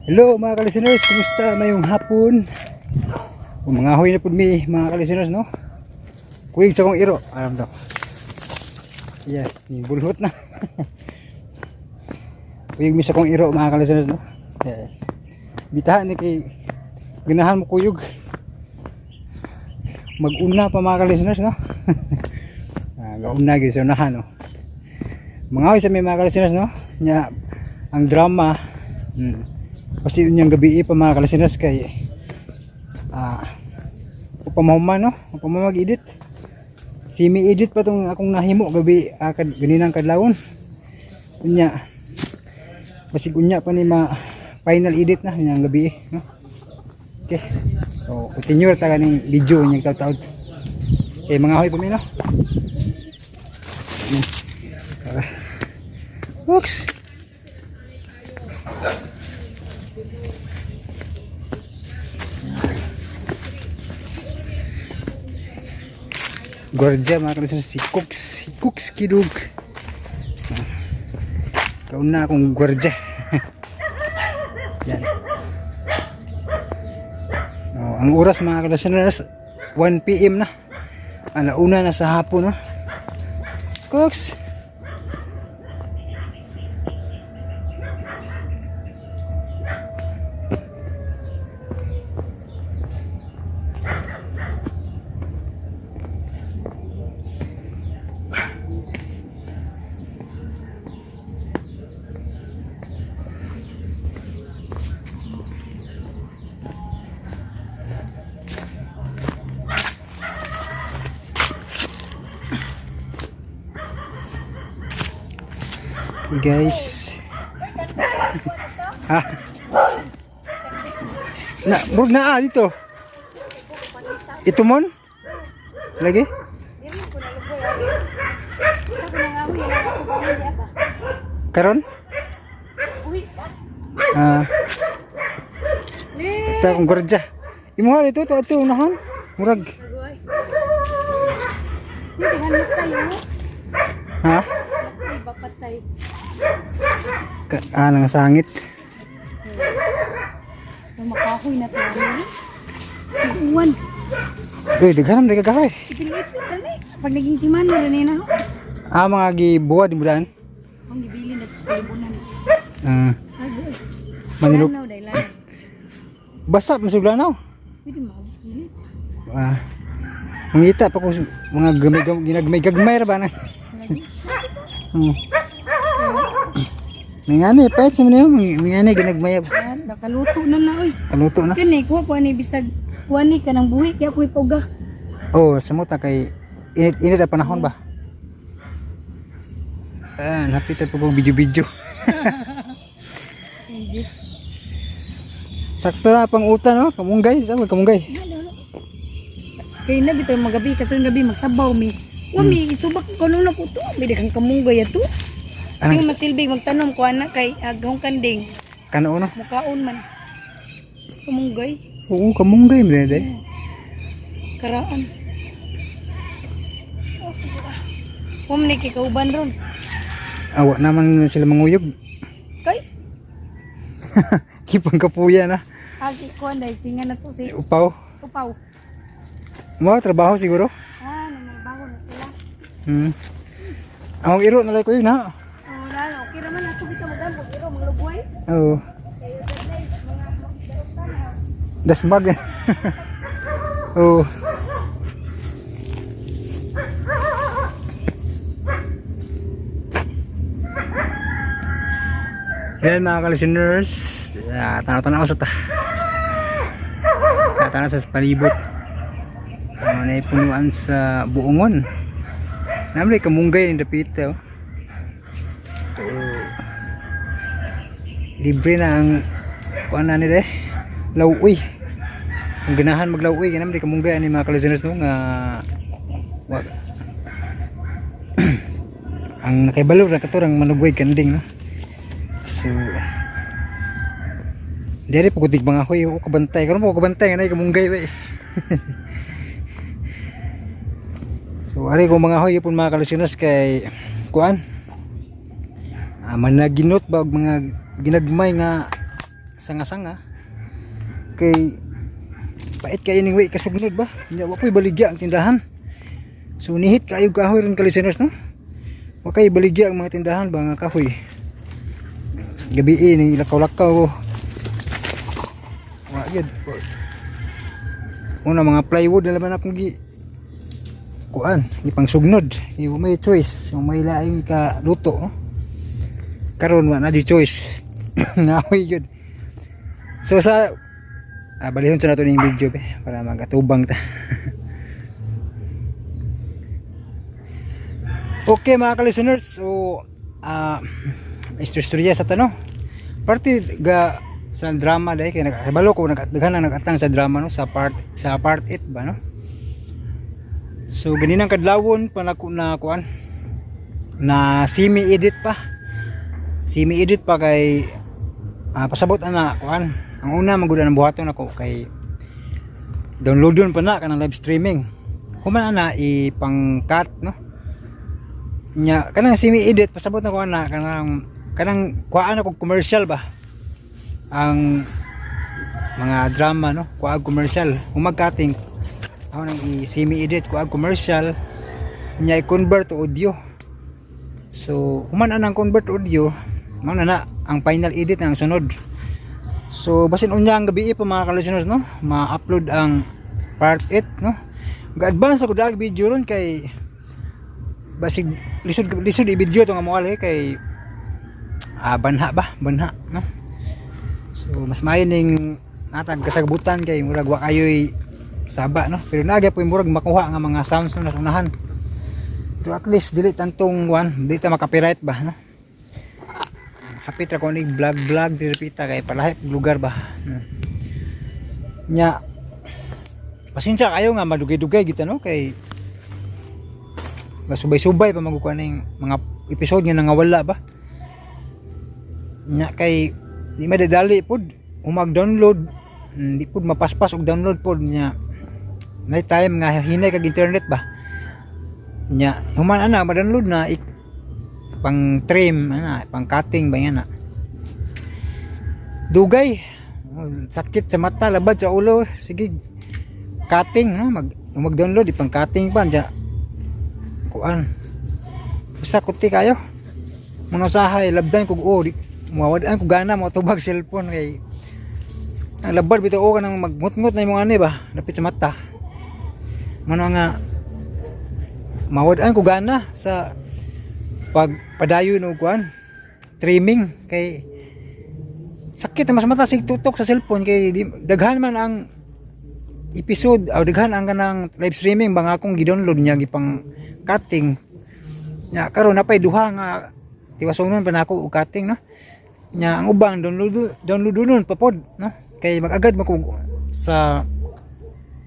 Hello mga ka-listeners, kumusta mayong hapon? Mga hoy na po mi mga ka-listeners, no? Kuwig sa kong iro, alam daw. Yes, bulhot na. Kuwig mi sa kong iro mga ka-listeners, no? Bitahan ni kay ganahan mo kuyog. Mag-una pa mga ka-listeners, no? Gauna gyud sa unahan, no? Mga hoy sa may mga ka-listeners, no? Nya ang drama kasi unyang gabi pa mga ka-listeners kay upamahuman, no? Upamag-edit semi-edit pa tong akong nahimo gabi ganinang kadlawon unya basig unya pa ni final edit na unyang gabi, no? Okay, so continue ta kaning video unyang taud-taud. Okay mga hoy pamino, oops. Gwardiya mga ka-listeners, si Cooks Kidug. Kauna akong gwardiya. Yan. Ang oras mga ka-listeners 1 PM na. Alauna na sa hapon, no? Cooks. Guys, ha? Na, murag na dito. Ito mon? Lagi? Karon? Ito akong gwardiya. Imuha dito, ito unahan. Murag. Ha? Nang sangit. Makahoy na tayo. Uwan. Uy, daghanam di kagahay. Ipilipit ani. Pag naging siman na rin na. Mga gibuwa di mudan. Ang gibilin na sa libunan. Manilop. Dailan. Basta masugla na. Pwede maabis kilit. Mangita pa kung mga ginagmay ra ba na. Mingani pahit sa maniyo, mingani ginagmayab. Nakaluto na na oy. Kaluto na. Kani kuha po ani bisag kuha ni kanang buhi kaya ko'y pauga. Oh, samuta kay init ang panahon ba? Napitan pa kong video-video. Sakto na pang uta, no? Kamunggay, sama kamunggay. Kaya na bitaw magabi kasi gabi magsabaw mi. Wa mi isubak ko na po to. May daghang kamunggay ato. Yung masilbig magtanom ko ana kay agong kanding. Kano no? Mukaon man. Kamunggay. Oo, kamunggay man day. Karaan. Pumni kay kauban ron. Awa naman sila manguyog. Kay Kipang kapuya na. agi ko anday singa na to si Upaw. Upaw. Mo trabaho siguro. Nagbago na sila. Ang iro na lang ko yun ha. Wala, okay naman ako bitaw magamo pero mga lugoy. Oo. Dasmag. Oo. Yan mga ka-listeners, tanaw-tanaw sa tanaw sa palibot. Naipunuan sa buongon. Namli kamunggay ni dapit, oh. So libre na ang kuan na nila lawuy. Ang ganahan maglawuy kanam di kamunggay ani mga ka-listeners, no, nga ang nakibalo ra katurang manugway kanding, no. So dere pugutig mga hoy o kabantay karon mo kabantay nga nay kamunggay ba. So ari ko mga hoy pun mga ka-listeners kay kuan managinot ba og mga ginagmay nga sanga-sanga kay pait kay ning way kasugnod ba nya wa koy baligya ang tindahan. So nihit kayo kahoy ron ka listeners no, wa kay baligya ang mga tindahan ba nga kahoy gabi ning lakaw-lakaw wa gyud una mga plywood na laman akong gi kuan ipang sugnod yung may choice yung may laing ka luto no? Karon wa na di choice ngahoy yun. So sa balihon sa nato ning video para magatubang ta. Okay mga ka-listeners, so istorya sa tanong parte ga sa drama dai kay nakabalo ko nagadaghan na nagatang sa drama no sa part 8 ba no. So ganinang kadlawon pa na kuan na semi-edit pa kay pasabot ana kuan ang una maguda ng buhaton ako kay downloadon pa na kanang live streaming human ana ipang-cut no nya kanang semi-edit pasabot na ko ana kanang kuan ako commercial ba ang mga drama no kuan commercial humag-cutting ako nang i-semi-edit ko ang commercial nya i-convert to audio. So kuman anang convert audio mao na ang final edit ng sunod. So basin unya ang gabi pa mga ka-listeners no ma-upload ang part 8 no. Ga-advance ako dag video ron kay basig lisod i-video to nga moal kay banha no. So mas maayo ning natag kasagbutan kay murag wa kayoy saba no pero naagay po murag makuha nga mga sounds no nasa unahan to at least dili tantong dili ta maka-copyright ba no hapit ra ko ning vlog direpita kay palahip lugar ba nya pasensya kayo nga madugay-dugay kita no kay gasubay-subay pa magkuha ning mga episode nga nangawala ba nya kay di madadali pod umag-download di pod mapaspas og download pod nya na time nga hinay kag internet ba nya human ana ma-download na pang trim ana pang cutting ba yan na dugay sakit sa mata labad sa ulo sige cutting no mag-download pang cutting pa nya kuan usa kuti kayo muna sahay labdan kog mawadaan ko gana mo tubag cellphone kay ang labad bitaw ka nang magmutngot na yung mga ani ba dapit sa mata mano nga mawadaan ko gana sa pagpadayon og kuan trimming kay sakit na mas mata sig tutok sa cellphone kay daghan man ang episode o daghan ang kanang live streaming bang akong gi-download niya gipang cutting nya karon napay duha nga tiwasong pa nako og cutting no nya ang ubang download pa pod no kay magagad mako sa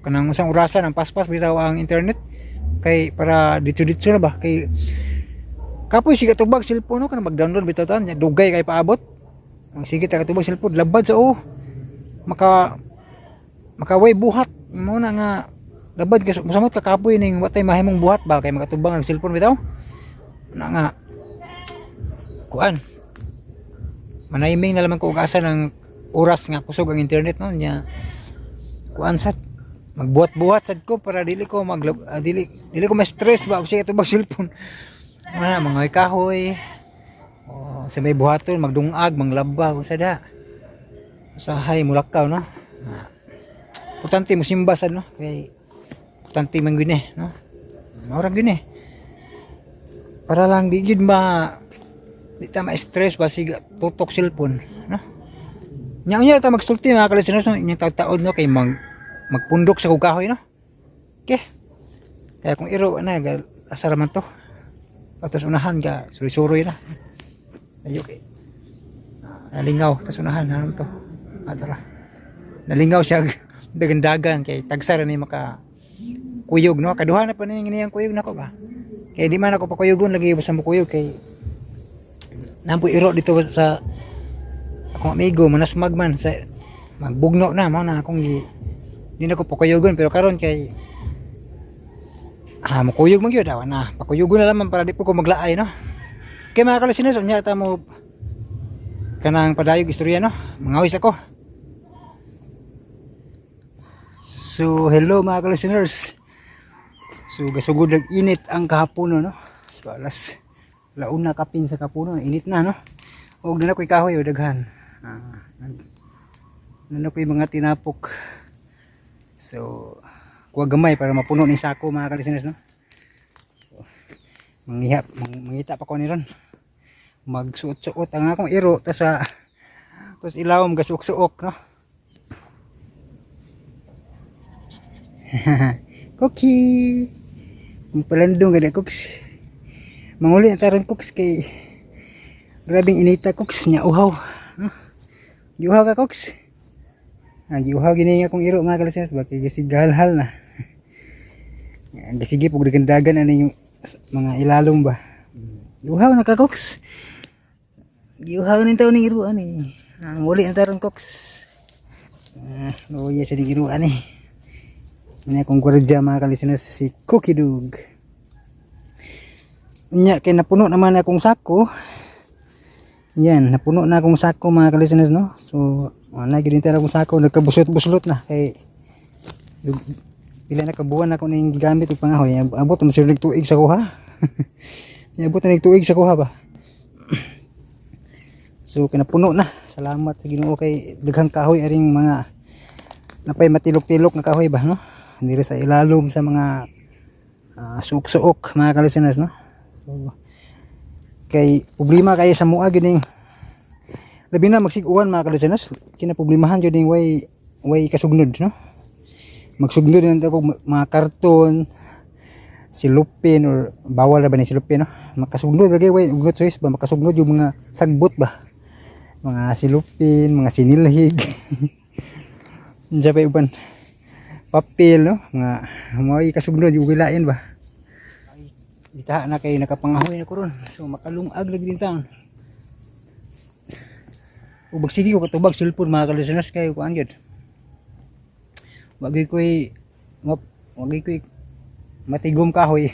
kanang usang orasan ang paspas bitaw ang internet kay para dito na ba kay kapoy siga tubag cellphone no kanang mag-download bitaw tan dugay kay paabot ang sige ta tubag cellphone labad sa makaway buhat mo na nga labad ka musamot ka kapoy ning watay mahimong buhat ba kay makatubang ang cellphone bitaw na nga kuan manahiming na lamang ko og asa ng oras nga kusog ang internet no nya kuan sad magbuhat-buhat sad ko para dili ko dili ko ma-stress ba kasi ito bag cellphone mga kahoy sa may buhaton magdungag manglaba sada usahay mulakaw no importante mo simba sad no kay importante man gyud no ora gyud para lang di gyud di ta ma-stress basig tutok cellphone no nya ta magsulti mga ka-listeners no inyong taud-taod no kay magpundok sa kahoy no okay kaya kung iro na asara man to atas unahan ka suri-suri na ayo kay nalingaw tas unahan ano to adara nalingaw siya dagan-dagan kay tagsara ni maka kuyog no kaduha na pa ni niyang kuyog nako ba kay di man ako pakuyugon lagi basta mo kuyog kay nampo iro dito sa akong amigo manasmag man sa magbugno na mo na akong di na ko pakuyugon pero karon kay makuyog man gyud daw na pakuyugon na lamang para di po ko maglaay no kay mga ka-listeners unya ta mo kanang padayog istorya no. Mangawis ako. So hello mga ka-listeners. So gasugod ng init ang kahapon no. So alas launa kapin sa kapuno, init na no. Og na ko'y kahoy o daghan. Nano ko'y mga tinapok. So kuha gamay para mapuno ni sako mga ka-listeners no. Mangita pa ko ni ron. Magsuot-suot ang akong iro tas ilawom gasuok-suok no. Cookie. Palandong ganda cooks. Manguli ang tarong cooks kay grabing inita cooks nya uhaw. No? Giuhaw ka cooks. Giuhaw gini akong iro mga ka-listeners bakit gasigalhal na. Gasige pug dagan ani yung mga ilalom ba. Giuhaw na ka cooks. Giuhaw ning taon ning iro ani. Muli ang tarong cooks. Loya sa ding iro ani. Ini akong gwardiya mga ka-listeners si Cookie Dog. Nya kay napuno naman akong sako. Yan, napuno na akong sako mga ka-listeners no. So, wala gid din akong sako nagkabusot-buslot na kay pila na kabuan ako ning gigamit og pangahoy. Abot man sir tuig sa kuha. Abot na tuig sa kuha ba. So, kinapuno na. Salamat sa Ginoo kay daghang kahoy aring mga napay matilok-tilok na kahoy ba no. Diri sa ilalom sa mga suok-suok mga ka-listeners no. So, kay problema kay sa mua gining labi na magsig-uwan mga ka-listeners, kinaproblemahan jud ning way kasugnod no. Magsugnod din ako mga karton, silupin or bawal na ba ni silupin no. Makasugnod lagi way ugnot choice ba makasugnod yung mga sagbot ba. Mga silupin, mga sinilhig. Unsa pa uban papel no, mga ikasugnod yung wilain ba. Ita na kay nakapangahoy na ko ron. So makalungag lagi din tang. Ubag sige ko katubag cellphone mga ka-listeners kay ko angyod. Wagi ko'y matigom kahoy.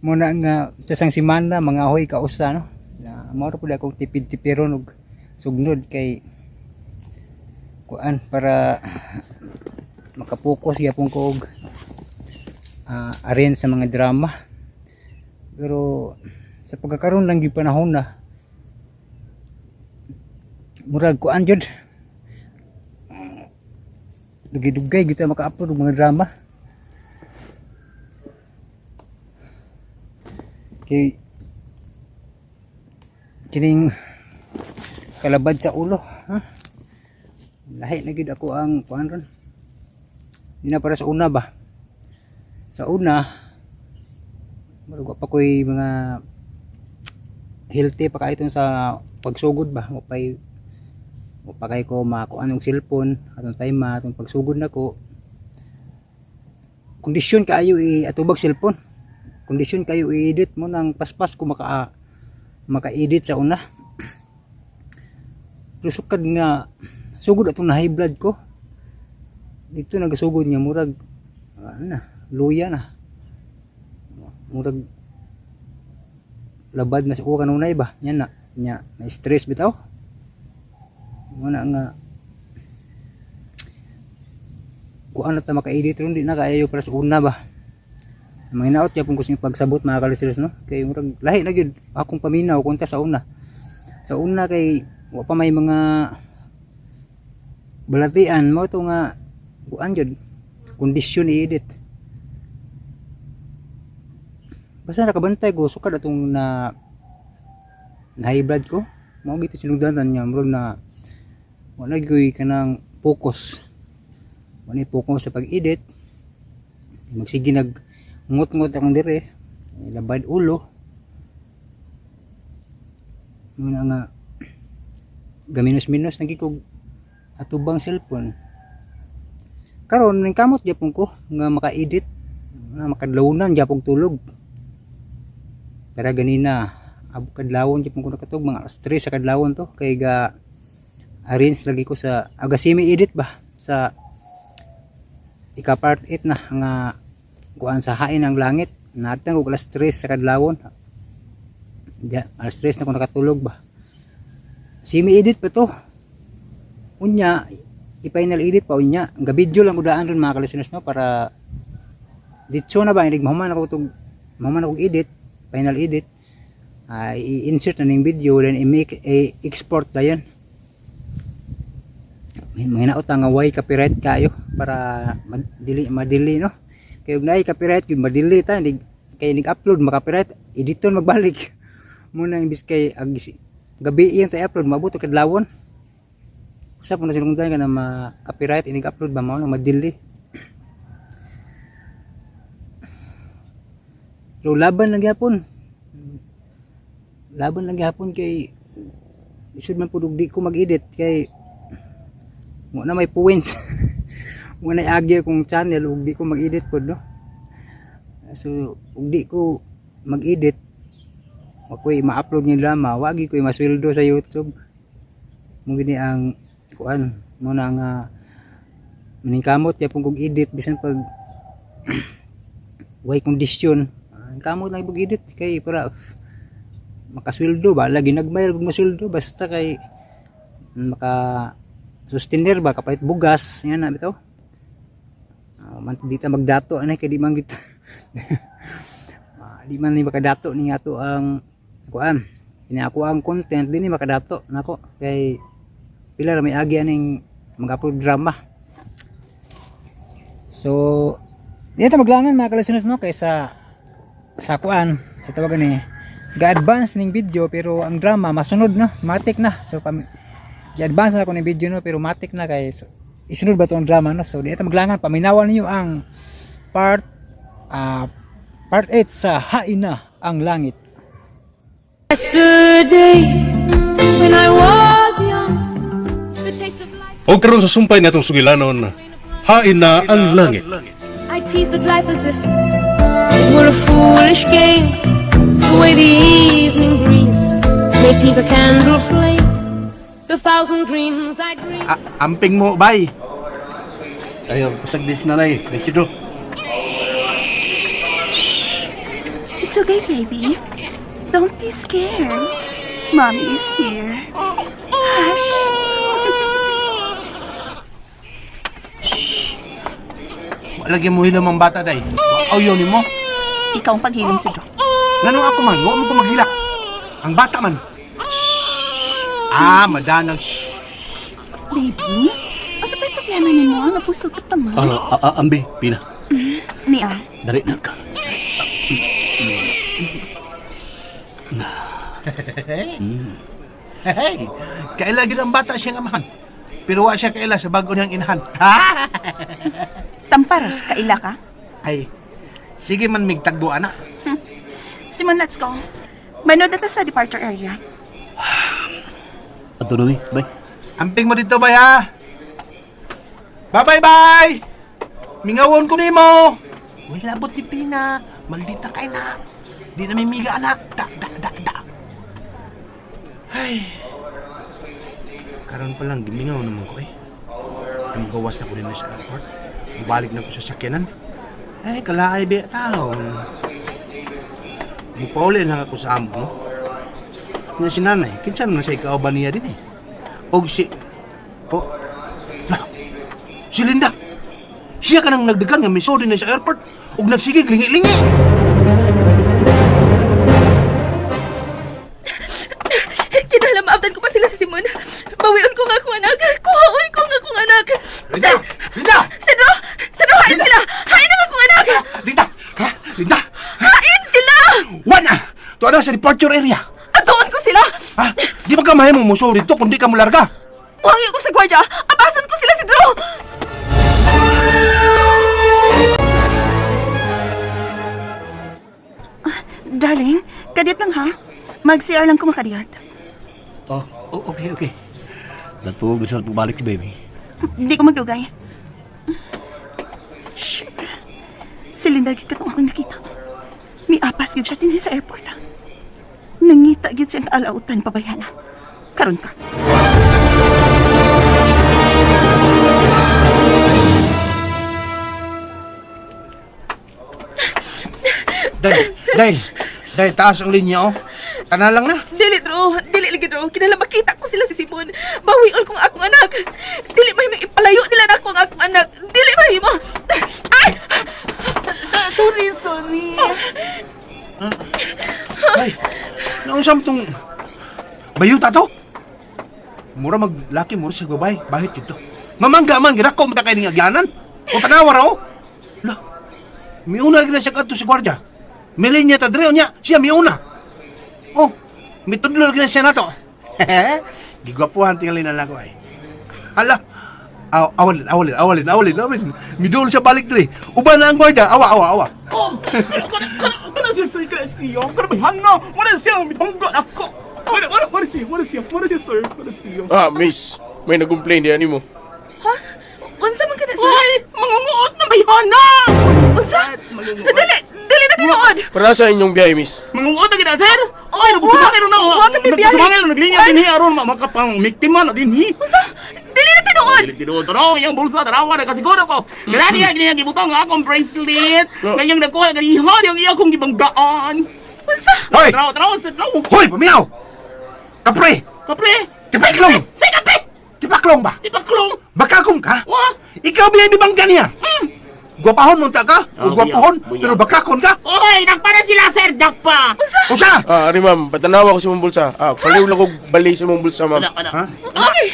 Muna nga tasang simana mga hoy kausa no. Mao ra pud akong tipid-tipiron og sugnod kay kuan para makapokus gyapon ko og arrange sa mga drama. Pero sa pagkakaroon lang gyud panahon na murag kuan jud dugay-dugay gyud ta maka-upload og mga drama. Kay kining kalabad sa ulo ha. Lahi na gid ako ang kuan ron. Di na para sa una ba. Sa una marugwa pa ko'y mga healthy pa kahit sa pagsugod ba. Pa kay ko makuan og cellphone atong time atong pagsugod nako. Kondisyon kaayo atubag cellphone. Kondisyon kayo i-edit mo nang paspas ko maka-edit sa una. Pero sukad nga sugod atong na high blood ko. Dito nagasugod niya murag luya na. Murag labad na sa uwa kanunay ba. Yan na. Nya na stress bitaw. Muna nga kuan na ta maka-edit ron di na kaayo para sa una ba. Mga inaot yapon ko sa pagsabot mga ka-listeners no. Kay murag lahi na gyud akong paminaw kunta sa una. Sa una kay wa pa may mga balatian mo to nga kuan jud kondisyon i-edit. Basta nakabantay ko sukad atong na high blood ko. Mao gito sinugdanan niya murag na wala gyud kanang focus. Wala focus sa pag-edit. Magsige ngut-ngut akong dire. Labad ulo. Muna nga gaminos-minos nagi ko atubang cellphone. Karon ning kamot gyapon ko nga maka-edit, nga makadlawon gyapon tulog. Pero ganina kadlawon gyapon ko nakatug mga stress sa kadlawon to kay ga arrange lagi ko sa agasimi edit ba sa ika part 8 na nga kuan sa hain ang langit natang og stress sa kadlawon. Alas stress na ko nakatulog ba. semi-edit pa to. Unya, i-final edit pa unya. Nga video lang udaan ron mga kalisteners no para ditso na ba inig mahuman ako edit, final edit. I-insert na ning video then i-make export dayon. May naot nga way copyright kayo para madili no. Kay ug naay copyright gyud madili ta kay nig-upload maka-copyright editon magbalik. Muna imbis kay gabi yung sa upload mabuto kadlawon. Usa po na silong ka na ma-copyright inig-upload ba mao na madili. Pero laban lang gyapon. Laban lang gyapon kay isud man pud di ko mag-edit kay mo na may points. Mo na agi akong channel ug di ko mag-edit pud no. So ug di ko mag-edit ako'y ma-upload ng drama, wagi ko'y masweldo sa YouTube. Mo gini ang kuan mo na nga maningkamot kay pung kog edit bisan pag way kondisyon. Kamot lang pag edit kay para makasweldo ba lagi nagmayar og masweldo basta kay maka sustainer ba kapait bugas yan na bitaw. Man dita magdato anay kay di man git di man ni makadato ni ato ang kuan ini ako ang content dinhi makadato nako kay pila ra may agi aning mag-upload drama. So dito maglangan mga kalisteners no kay sa kuan sa tawagan ni ga-advance ning video pero ang drama masunod no matik na. So i-advance na ako ning video no pero matik na kay so, isunod ba to ang drama no. So dito maglangan paminawan niyo ang part 8 sa Hain na ang Langit. Yesterday, when I was young, the taste of life. O karon sa sumpay natong sugilanon, hain na ang langit. I teased at life as if it were a foolish game. The way the evening breeze may tease a candle flame. The thousand dreams I dream. Amping mo, bay. Ayaw, kusagdis na lay. Resido. It's okay, baby. Don't be scared. Mommy is here. Hush. Lagi mo hilam ang bata, day. Aw, yun mo. Ikaw ang paghilim si Doc. Ganun ako man, huwag mo ko maghila. Ang bata man. Madanang. Baby, asa ba'y problema niyo mo? Napusog ka tama. Ambi, pila. Nia, Dari na ka. Hey, kaila gid ang bata siyang amahan. Pero wa siya kaila sa bago niyang inahan. tamparas, kaila ka? Ay, sige man migtagbo ana. Simon, let's go. Manood na ta sa departure area. Ato na bye. Amping mo dito, bay ha. Bye, bye. Mingawon ko nimo. Uy, labot ni Pina. Maldita kay na. Di na may miga anak. Da. Ay. Karon pa lang, gimingaw naman ko eh. Gawas na ko din sa airport. Balik na ko sa sakyanan. Ay, kalaay ba tao. Mupauli na ako sa amo, no? Nga si nanay, kinsan na sa ikauban niya din eh. Og si... Oh, na, si Linda. Siya ka nang nagdagang nga misori na sa airport. Og nagsigig, lingi-lingi. Kinalamaabdan ko pa sila si Simon. Bawion ko nga akong anak. Kuhaon ko nga akong anak. Linda! Linda! Sino? Hain sila! Hain naman kong anak! Linda! Ha? Linda! Hain sila! Wana! Tuwa na sa departure area. Atuon ko sila! Ha? Di ba ka mahimong musori to kung di ka mularga? Muhangi ko sa gwardya. Apasan ko sila si Drew! Darling, kadiyat lang ha. Mag-CR lang ko makadiyat. Oh, okay. Natuog na siya balik si baby. Di ko magdugay. Shit. Si Linda gid katong akong nakita. May apas gid siya dinhi sa airport. Nangita gid siya ang alautan pabayana. Karon ka. Day, taas ang linya oh. Tana lang na. Dili, Drew. Dili lagi, Drew. Kinala makita ko sila si ta to? Mura maglaki, mura sa babae. Bahit dito. Mamangga man, ginako mo ta kayo ng agyanan. O tanawa raw. Lah, miuna lagi na siya kato si gwardya. Milinya ta dre niya, siya miuna. Oh, mitudlo lagi na siya nato. Gigwapuhan tingalin na ako ay. Hala, awalin. Midol siya balik dre. Uban na ang gwardya, awa. Oh, kana siya Sir Crescio. Kana ba hanga? Wala siya mitunggo ako. Wala siya sir. Wala siya. Ah, miss. May nag-complain diyan mo. Ha? Unsa man ka na, sir? Ay, mangunguot na bayhana. Unsa? Dili na tinuod. Para sa inyong biyahe, miss. Mangunguot na gina sir. Ay, nagpasumangil na. Wa kami biyahe. Nagpasumangil na naglinya din hi aron makapang miktima na din hi. Unsa? Dili na tinuod. Tinuod tanaw yung bulsa tanawa na kasiguro ko. Ganani niya gibutang nga akong bracelet. Ngayong nakuha ganihan yung iya kong gibanggaan. Unsa? Hoy! Tanaw sir. Hoy, pamiyaw! Kapre! Kapre. Tipaklong! Say kapre. Tipaklong ba? Tipaklong. Bakakong ka? Wa. Ikaw biya bibangga niya. Gwapahon mo ta ka? O gwapahon, pero bakakon ka? Oy, nagpara sila sir, dakpa. Usa! Ah, ari ma'am, patanawa ko sa mong bulsa. Ah, paliw lang ko bali sa mong bulsa, ma'am. Ha? Okay.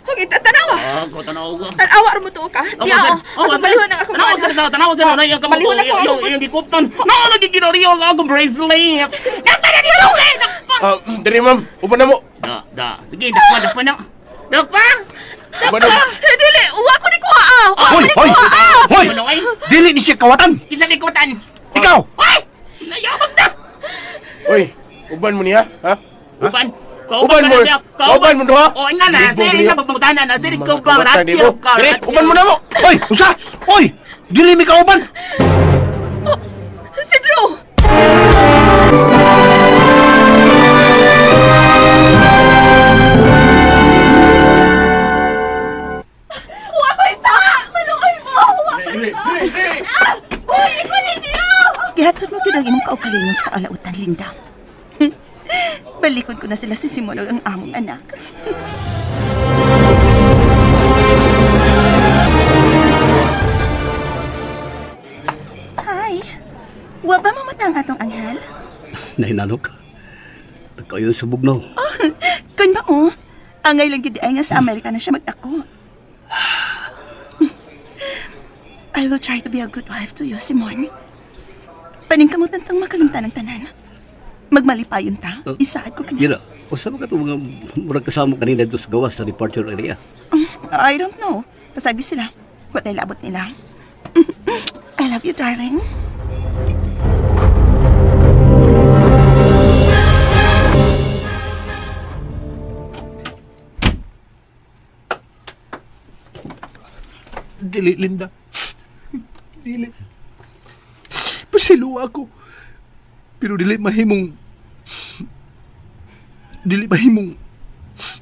Okay, tanawa. Ako tanaw ko. Tanawa mo to ka. Di ako. Ako malihon ang akong Tanaw sir, tanaw sir, na yung kamay Malihon ako. yung gikupton. No, nagigiroriyo ang akong bracelet. Nagpara niyo sir, dakpa. Ah, diri ma'am, uban na mo. Sige, dakpa na. Dakpa. Uban na mo. Dili, uwa ko ni kuha. Hoy! Dili ni siya kawatan! Kinsa likutan. Ikaw! Hoy! Nayabag na. Uy, uban mo niya, ha? Uban. Uban mo. Kauban mo ha? O, ina na, sir, isa pagpangutanan na, sir, ikaw ka, Mga di ratyo mo. ka. Diri, uban mo na mo. Hoy! Usa! Hoy! Dili mi kauban! Si Drew. Uwa ko isa. Maluoy mo. Uy, ikaw ninyo. Gihatod mo pinag imong kaugalingon sa kaalautan, Linda. Balikod ko na sila si Simolo ang among anak. Hi. Wa ba mamatang atong anghel? Nahinano ka. Nagkayo sa bugnaw. Kun ba o? Angay lang gid ay nga sa Amerika na siya magdako. I will try to be a good wife to you, Simon. Paningkamutan tang makalimtan ng tanan. Magmalipayon ta. Isaad ko Yun kanina. na. O saan ka ito mga murag kasama kanina dito sa gawas sa departure area? I don't know. Pasabi sila. What ay labot nila. I love you, darling. Dili, Linda. Dili. Pasiluwa ako. Pero dili mahimong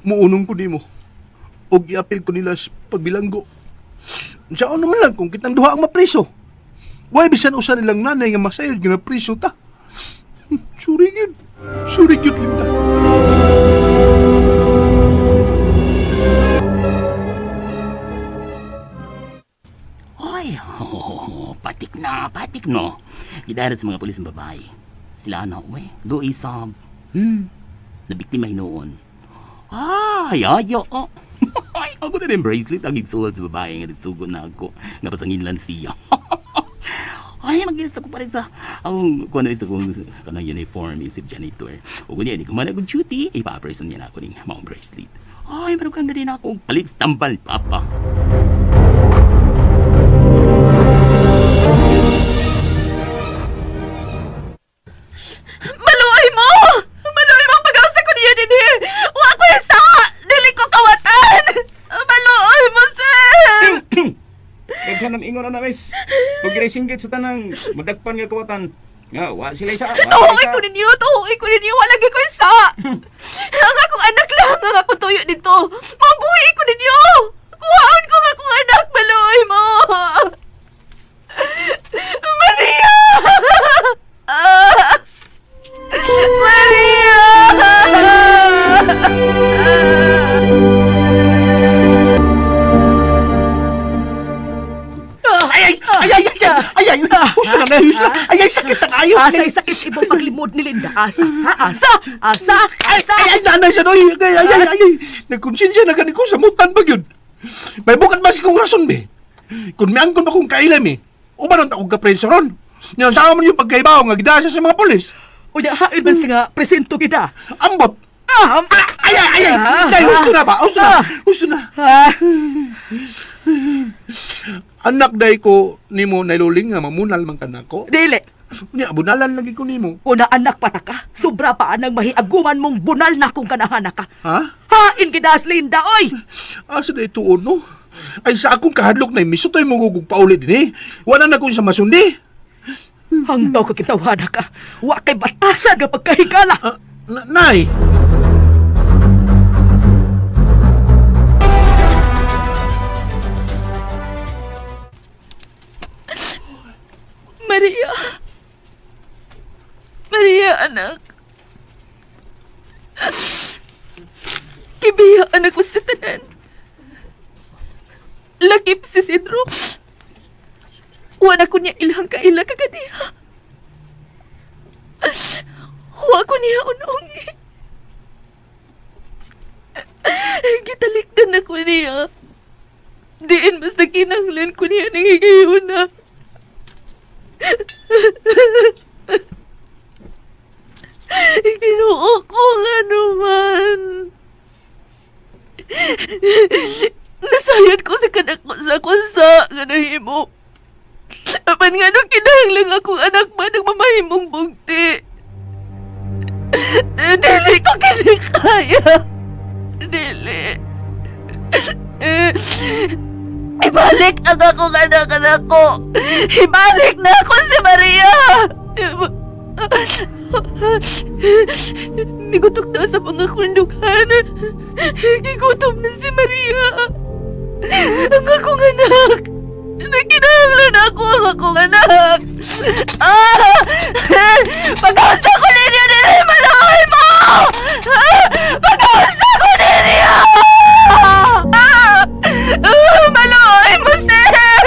muunong ko nimo. Og iapil ko nila sa pagbilanggo. Siya naman lang kung kitang duha ang mapriso. Why bisan usa nilang nanay nga masayod nga napriso ta. Sorry gyud. Sorry gyud, Linda. Ay, patik no. Gidarat sa mga pulis ng babae. Sila na, Luisab. Nabiktima hinoon. Ay, Ay, ako na rin bracelet ang igsuwal sa babae nga nagsugo na ako. Nga pasangin lang siya. Ay, mag-ilis ako pa rin sa... kung ano isa kong kanang uniform, isip janitor. O kung hindi ko man ako duty, ipaperson niya na ako ng mga bracelet. Ay, marugang na rin ako. Palit tambal, papa. Maluoy mo! Maluoy mo pag-asa ko niya din here! Wa ko isa! Dili ko kawatan! Maluoy mo, sir! Naghanam ingon na miss. Pag singgit sa tanang madagpan nga kawatan. Nga, wa sila isa. Tuhuin ko ninyo! Walagi ko isa! Ang akong anak lang ang akong tuyo dito! Mabuhi ko ninyo! Kuhaan ko ang akong anak! Maluoy mo! Maria! Maria! Ay! Gusto na, Nay. Gusto na. Ay, sakit na kayo. Asa sakit sa ibang paglimod ni Linda? Asa? Ha? Asa? Ay, nanay siya, Noy. Ay. Nagkonsensya na ganito ko sa mutan ba yun? May bukat ba si kong rason, be? Kung may angkon ba kong kailam, umanon ta kong kapreso ron. Yan, sama man yung pagkaibaw nga gidasa sa mga polis. Unya, hain man nga presento kita. Ambot. Ay. Nay, gusto na ba? Gusto na. Anak day ko nimo nailuling nga mamunal man kanako. Dili. Nya bunalan lagi ko nimo. Una anak pa ta ka, sobra pa anang mahiaguman mong bunal na kung kanahan ka. Ha? Hain kidas Linda, oy! Asa day tuon no? Ay sa akong kahadlok na misutoy mo gugug pauli din Wala na ko sa masundi. Hangtaw ka kitawhana ka. Wa kay batasan nga pagkahigala. Nay. Maria, anak. Kibiya, anak ko sa tanan. Lakip si Sidro. Wala ko niya ilang kaila kagadiha. Wa ko niya unungi. Gitalikdan ako niya. Diin mas nakinanglan ko niya nangigayon na. Kinuo ko nga naman. Nasayad ko sa kanak ko sa kunsa nga nahimo. Apan nga nung kinahanglang akong anak ba nagmamahimong bugti. Dili ko kinikaya. Dili. Ibalik ang akong anak ko. Ibalik na ako si Maria. Migutok na sa mga kundukan. Gigutom na si Maria. Ang akong anak. Nagkinahanglan ako ang akong anak. Pag-asa ko ninyo nila maloy mo! Pag-asa ko ninyo! Maloy mo, sir!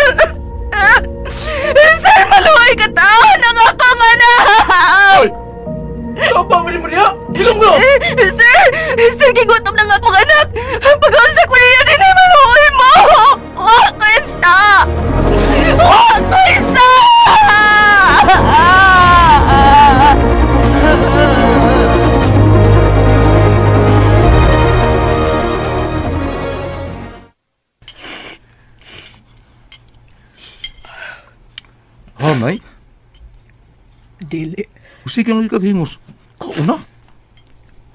Sir, maloy ka taon ang akong anak! Oy! Sapa mo ni Maria! Ilong mo! Sir, gigutom ng akong anak! Pag-asa ko ninyo nila maloy mo! Wak ko isa! Wak ko isa! Nay? Dili. Usik lang ikagimos. Kauna?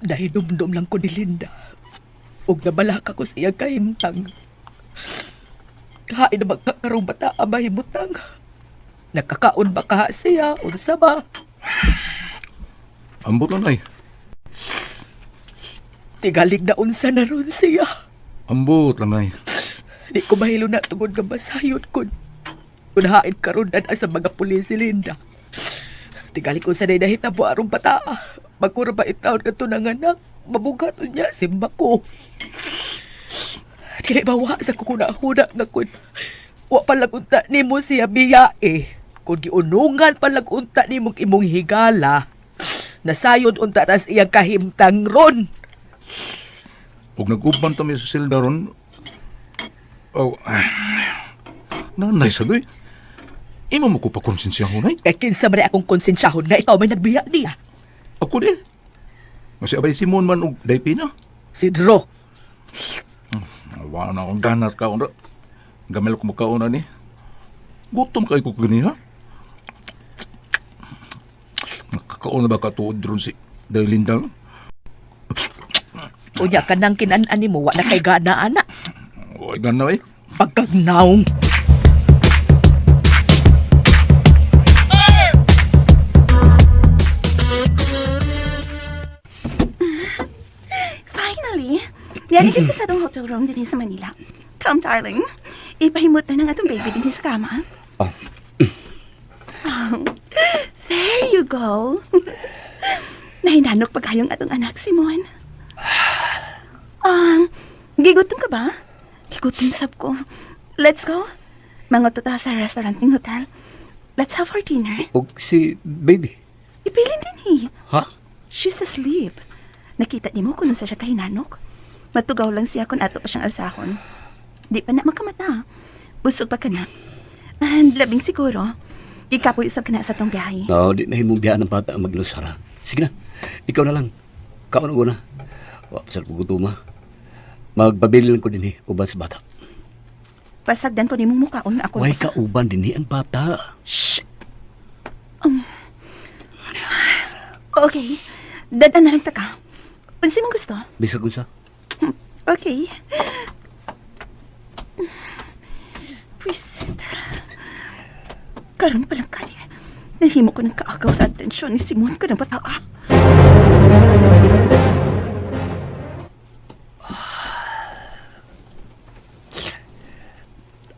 Nahinumdum lang ko ni Linda. Ug nabalaka ko siya kahimtang. Hain na magkakarong bata ang mahimutang. Nakakaon ba ka siya? Unsa ba? Ambot na, Nay. Tigalig na unsa na ron siya. Ambot lang, Nay. Di ko mahilo na tungod nga masayod ko. Unahain karon na sa mga pulis si Linda. Tigalig ko sa nahitabo arong bata. Magkura ba itaon ka to ng anak? Mabugato niya, simba ko. Dili bawa sa kukunahuna na kun. Wa palagunta ni mo siya biya Kung giunungan palagunta ni mong imong higala, nasayod unta tas iyang kahimtang ron. Huwag nag-uban kami sa silda ron. Nanay sagoy. Imo mo ko pa konsensyahan, Nay? Kay kinsa man akong konsensyahon na ikaw may nagbiya niya. Ako din. Kasi abay Simon man og daypina. Si Dro. Wala na akong ganat ka. Gamel ko makauna ni. Gutom kayo ko ganiha. Nakakauna ba katuod ron si Daylinda? Unya ka nang kinan-ani mo, wala kay gana, anak. Huwag gana Pagkagnaong. Finally, yari ka sa atong hotel room din sa Manila. Come, darling. Ipahimot na ng atong baby din sa kama. Oh, there you go. Nahinanok pagkayong atong anak, Simon. Gigutom ka ba? Gigutom sab ko. Let's go. Mangot ta sa restaurant ng hotel. Let's have our dinner. O si baby. Ipilin din Ha? She's asleep. Nakita ni mo kung nasa siya kahinanok. Matugaw lang siya kung ato pa siyang alsahon. Di pa na makamata. Busog pa ka na. And labing siguro, ikapoy usab ka na sa tong biyahe. No, di na himong biyaan ng bata ang maglusara. Sige na, ikaw na lang. Kaon ko na. Wa pasal ko gutuma. Magbabili lang ko din uban sa bata. Pasagdan ko ni mong mukhaon na ako. Why ka uban din ang bata? Shh! Okay. Dadan na lang ta ka. Unsi mong gusto? Bisag unsa? Okay. Pwisit. Karon pa lang kali. Nahimo ko ng kaagaw sa atensyon ni Simon ka ng bataa.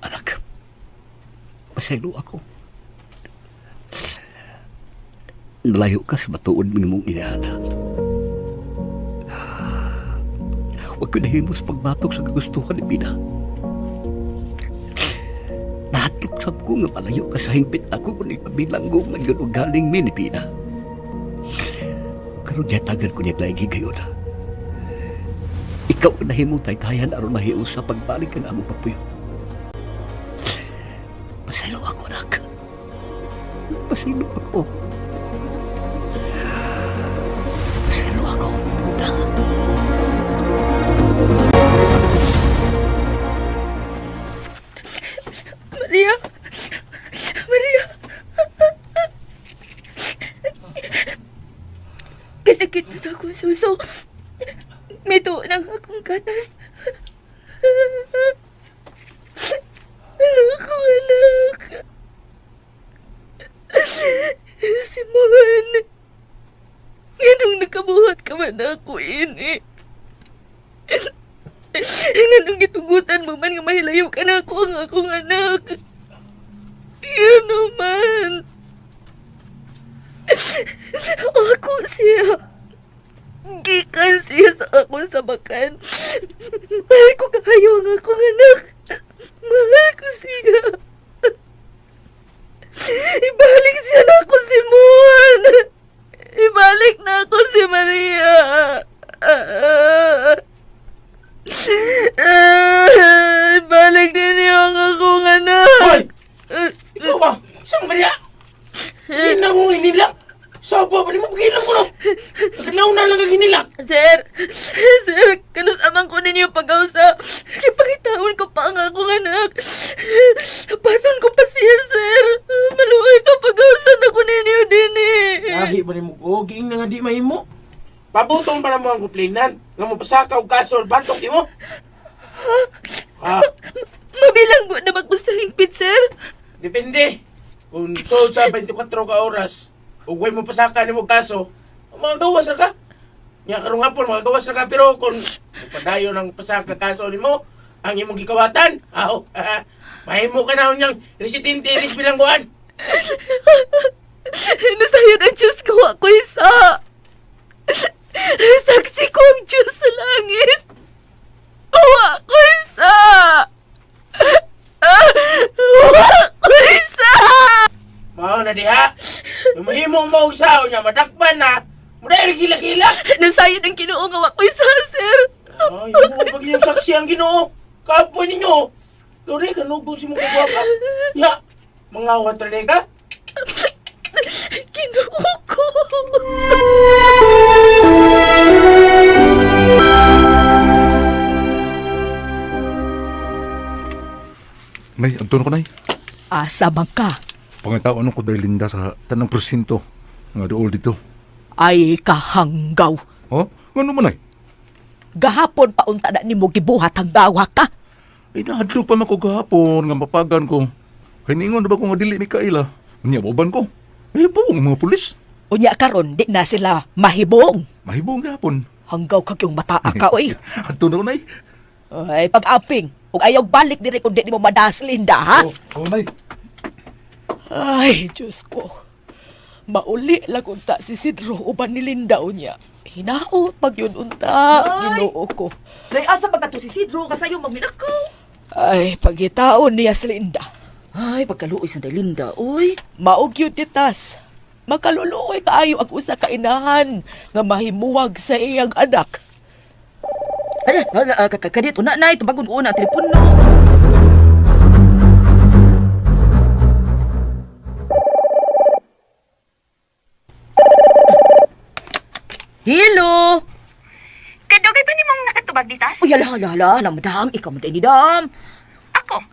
Anak, pasaylo ako. Nalayo ka sa matuod mong inaana. Huwag ko nahimos pagbatok sa kagustuhan ni Pina. Nahatlok sab ko nga palayo ka sa hingpit ako kung ipabilang ko nga yun o galing mi ni Pina. Karoon niya tagan ko niya laigi gayon. Ikaw ang nahimong taytayan aron mahius sa pagbalik ang among pagpuyo. Pasaylo ako, anak. Pasaylo ako. Pasaylo ako. Maria! Maria! Kasakit na sa akong suso. May tuon ang akong gatas. Ang akong anak. Simon. Ganong nakabuhat ka man ako ini. Ganong gitugutan mo man nga mahilayo ka na ako ang akong anak. Yan naman. Ako siya. Gikan siya sa akong sabakan. Mahal ko kayo ang akong anak. Mahal ko siya. Ibalik siya na ako, Simon. Ibalik na ako si Maria. Ibalik din niyo ang akong anak. Hoy! Ikaw ba? Isang Maria? Hindi na mo hinilak. Saba pa ni mo pagilang ko no. Nagkalaw na lang ang hinilak. Sir, kanusamang ko ninyo pag-ausa. Ipangitaon ko pa ang akong anak. Pason ko pa siya, sir. Maluoy ka pag-ausa na ko ninyo din Lahi ba ni mo goging na nga di mahimo? Pabutong para mo ang kuplinan. Nga mo pasaka o kaso bantok di mo. Ha? Mabilang ko na magpusahingpit, sir. Depende. Kung so sa 24 ka oras, o way mo pasaka ni mo kaso, mga gawas na ka. Nga karong hapon, mga gawas na ka. Pero kung padayo ng pasaka kaso ni mo, ang imong gikawatan, mahimo ka na niyang residente iris bilangguan. Nasayo ng Diyos ko ako isa. Saksi ko ang Diyos sa langit. Awa ko isa. Awa ko isa. Mao na diha. Yung mahimong mausaw niya, madakpan na. Muna yung gila-gila. Nasayo ng Ginoo nga ako isa, sir. Ay, yung pag yung saksi ang Ginoo. Kapoy ninyo. Dore, kanubong si mong kagwapa. Ya, mga watrale ka. Ginoo ko. Nay, Antonio ko, Nay. Asa bang ka? Pangitaon ko dahil Linda sa tanang presinto nga dool dito. Ay kahanggaw. Oh, nga naman, Nay? Gahapon pa unta na ni mo gibuhat ang gawa ka. Ay, nahadlok pa man ko gahapon nga mapagan ko. Kaya niingon na ba ko nga dili Mikaela? Niya, boban ko. Ay, buong mga pulis. Unya karon di na sila mahibong. Mahibong gahapon. Hanggaw kag yung mata ka, oy. Antonio, Nay. Ay, pag-aping. Ug ayaw balik diri kung di mo madas Linda, ha? Oh, Nay. Ay, Diyos ko. Mauli lang unta si Sidro uban ni Linda unya. Hinaot pag yun unta, Ginoo ko. Nay, asa ba ka to si Sidro kasayo magminakaw? Ay, pagitaon niya si Linda. Ay, pagkaluoy sa Linda, uy. Mao cute titas. Makaluluoy kaayo ang usa ka inahan nga mahimuwag sa iyang anak. Ay, kadito na na ito bagon ko na telepono. Hello. Kadugay pa nimong nakatubag ditas? Uy, hala, madam, ikaw mo din ni dam. Ako.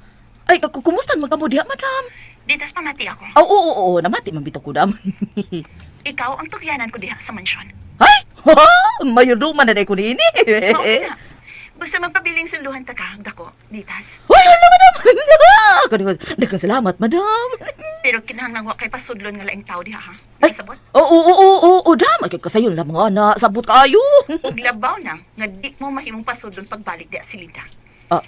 Ay, kumusta magamo diha, madam? Ditas pamati ako. Oo, namati man bitaw ko dam. Ikaw ang tugyanan ko diha sa mansyon. Ay, mayroman na ko nini. Mao na. Basta magpabiling suluhan ta ka, dako, ditas. Ay, hala, madam. Daghang salamat, madam. Pero kinahanglan wa kay pasudlon nga laing tao diha ha. Ay, Sabot. Oo, dam. Ay, kasayon lang mga anak. Sabot kayo. Ug labaw na nga di mo mahimong pasudlon pagbalik diha si Linda. Ah.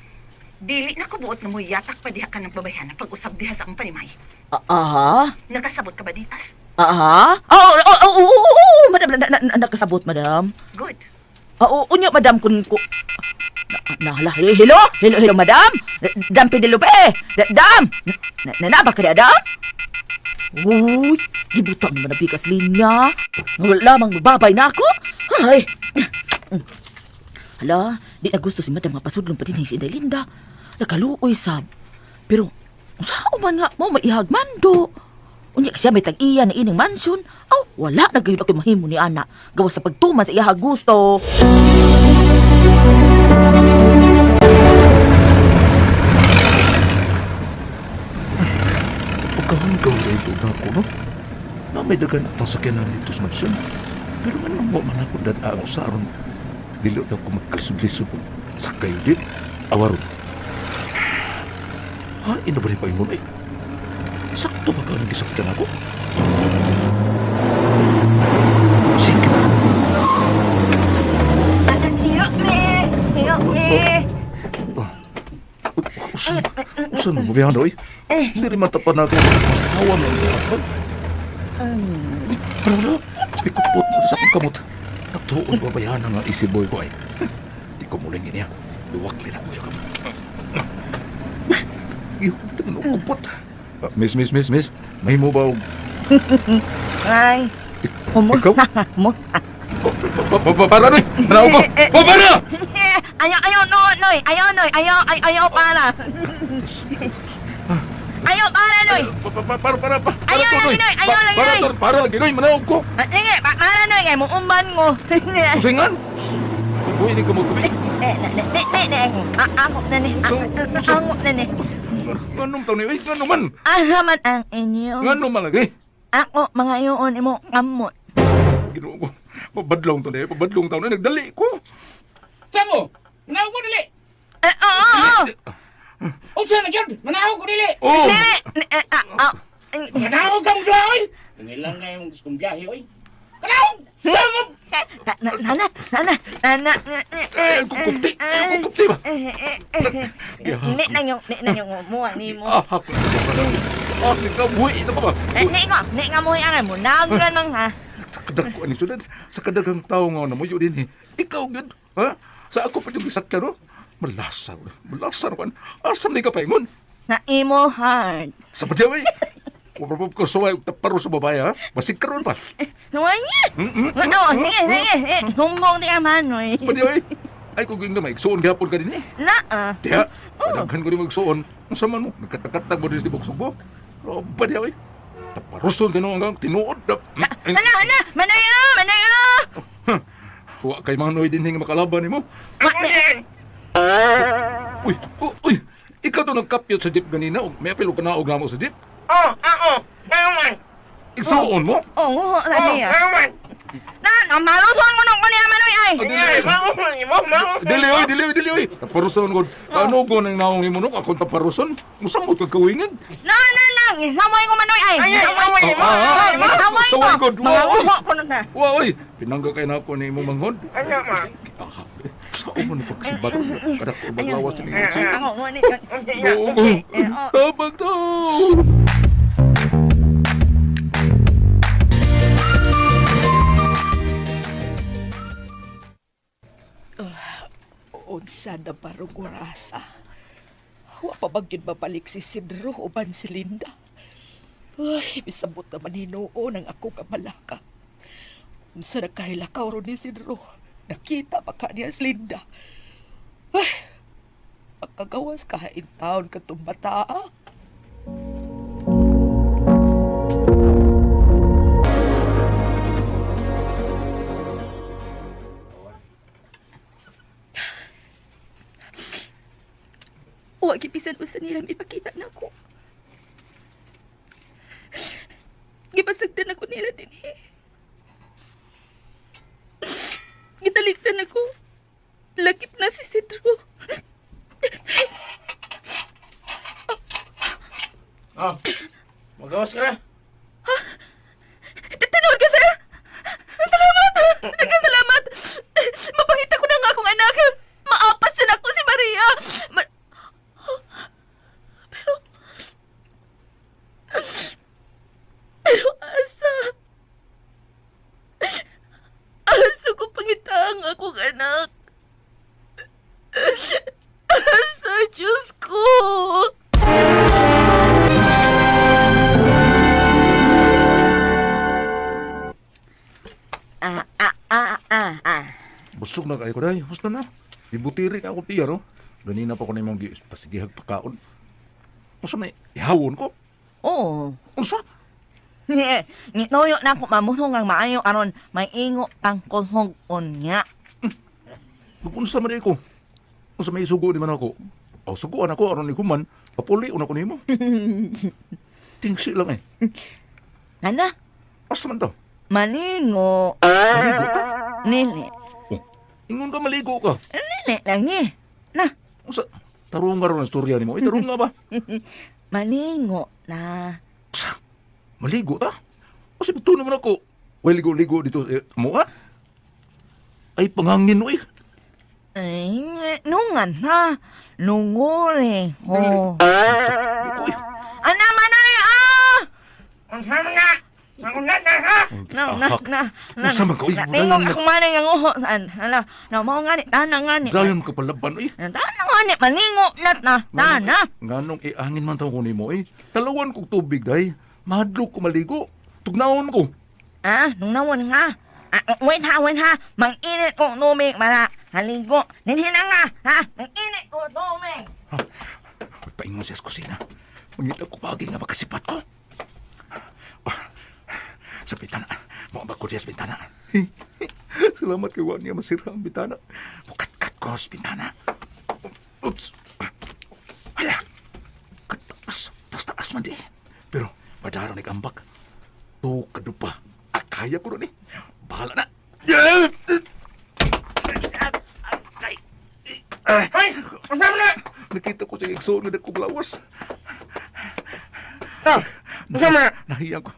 Dili na ko buot nga mo yatak pa diha ka ng babayhan pag-usab diha sa akong panimay. Aha? Nakasabot ka ba ditas? Aha? Oo, madam. Nakasabot, madam. Good. Oo, unya, madam, kun ko... Nahala, hello, madam. Dam Penelope. Dam. Nanaba ka na, dam? Uy, gibutang naman ang bigas linya. Wala lamang mababay na ako. Ay. Hala, di na gusto si madam nga pasudlong pa din si Inday Linda. Nakaluoy sab. Pero, saan man nga mo maihagmando? Unya kasi may tag-iya na ining mansyon. Aw, wala na gayon ako mahimo ni Ana. Gawa sa pagtuman sa iyaha gusto. Pagkahanggaw na ito na ako, no? Na may dagan at sakyanan dito sa mansyon. Pero ano mo man ako dadaan sa aron. Dilo na ako magkalisod-lisod. Sa kayo din, awaron. Ha, inabali pa mo na eh. Sakto ba ka nang gisakyan ako? Sige na. Iyok me. Saan mo mabihan daw eh? Hindi rin matapan natin. Masahawa mo ang harapan. Wala. Ikupot mo sa akong kamot. Natuon ba bayan nga isiboy ko ay. Di ko muling niya. Luwak nila mo yung kamot. Iyo, tingnan mo kupot. Miss. May mo ba? Ay. Ikaw? Para noy! Manaw ko! Para! Ayaw para. Ayaw para, Noy. Para. Ayaw lagi, Noy. Ayaw lagi, Noy. Para lagi, Noy. Manaw ko! Sige, para, Noy. Kaya mong umban mo. Kusingan! Uy, hindi ka mo tubi. Ako na ni. Ako na ni. Ganong taon ni, ganon man. Ahaman ang inyo. Ganon man lagi. Ako, mga iyon mo kamot. Ginoo ko. Pabadlong taon eh. Pabadlong taon na. Nagdali ko. Samo! Manaw ko dili! Oo. O siya na dyan! Manaw ko dili! Oh! Manaw ka mo doon, oy! Nangilang nga yung gusto kong biyahe, oy! Manaw! Samo! Nana. Kukuti ba? Ni na yung umuha ni mo. Ako na. Ikaw, buhay. Ito ka ba? Ni nga mo yung mo. Nagulan mang ha. Sa kadag ko, sunod. Sa kadagang tao nga na mo, yun din eh. Ikaw, gud. Ha? Sa ako pa yung isakyan, no? Malasar man. Asam ni ka pa ingon? Na imo hard. Sa padyaw eh. Mapapap ko suway, taparo sa babae, ha? Masig karoon pa. Nawanya. Sige. Humbong di ka man, oy. Padyaw eh. Ay, kung yung naman, igsuon gapon ka din eh. Na. Tiya, padaghan ko din magsuon. Ang sama mo, nagkatakatag mo din sa tibok sugbo. Pero padyaw eh. Taparuson din hanggang tinuod. Manayo. Huwag kay mga noy din hingin makalaban ni mo. Uy, ikaw to nagkapyot sa jeep ganina. May apelo ka na og namo sa jeep. Oo. Naman! Igsuon mo? Oo, niya. Naman! Maluson mo nung kanya manoy ay. Dili, oy. Taparuson ko. Ano ko nang naong imo no? Ako taparuson. Musamot ka kawingid. Samoy ko manoy ay. Samoy ko. Mga uho ko na. Wa, oy. Pinangga kay na ako ni imo manghod. Ano ma? Saan mo na pagsibat? Kada ko maglawas ni imo. Ako mo ni. Tabag to. Unsa na barong orasa. Wa pa bagyod mabalik si Sidro uban si Linda. Ay, bisabot naman hinuon ang ako kamalaka. Unsa nakahilakaw ron ni Sidro, nakita pa ka niya si Linda. Ay, pagkagawas kahain taon katong bata. Huwag ipisan-usan nilang ipakita na ako. Gipasagdan ako nila din eh. Gitaliktan ako. Lakip na si Sidro. Oh, magawas ka na. Tinawag ka, sir! Salamat! Nagkasalamat! Mapangita ko na nga akong anak. Maapas din ako si Maria. Pero asa ko pangita ang akong anak. Asa, Diyos ko! Busog na kayo ko day. Gusto na. Ibutiri ka ako tiya, no? Ganina pa ko na yung pasigihag pagkaon. Gusto na, ihawon ko. Oo. Unsa? Ngitoyo na ako mamuhong ang maayo aron may ingo ang kulhog unya. Unsa man ko? Unsa may sugo di man ako? O suguan ako aron iguman, papuli una ko nimo. Tingsi lang eh. Nana? Asa man to? Malingo. Maligo ka? Nili. Ingon ka maligo ka. Nili lang eh. Na. Unsa? Tarong nga ron ang storya nimo. Tarong nga ba? Malingo na. Sa? Maligo ta? Kasi ito naman ako. Well, ligo-ligo dito mo ha? Ay, pangangin mo eh. Ay, nungan ha. Lunguri. Oh. Ana manay ah! Ang sama nga! Makunat na ha! Unsa man ka? Uy, Tingog ako manay ang uho. Hala, mo nga ni, tanang nga ni. dayon ka palaban eh. Tanang nga ni, malingo nat na. Tana. Nganong iangin man tayo ko nimo eh. Talawan kong tubig day. Mahadlok ko maligo. Tugnaon ko. Ah, nung nawon nga. Wait ha. Mang-init ko tumig para haligo. Ninhin na nga, ha? Mang-init ko tumig. Paingon siya sa kusina. Mangita ko pagi nga makasipat ko. Sa bintana. Mga ko siya sa bintana. Salamat kay niya masira ang bintana. Mukat-kat ko sa bintana. Oops. Hala. Kataas. Taas man di. Pero, madara nag-ambak. To kadupa. At kaya ko rin eh. Bahala na. Ay! Masama na! Nakita ko siya igsoon nga kong lawas. Masama na! Nahiyang ko.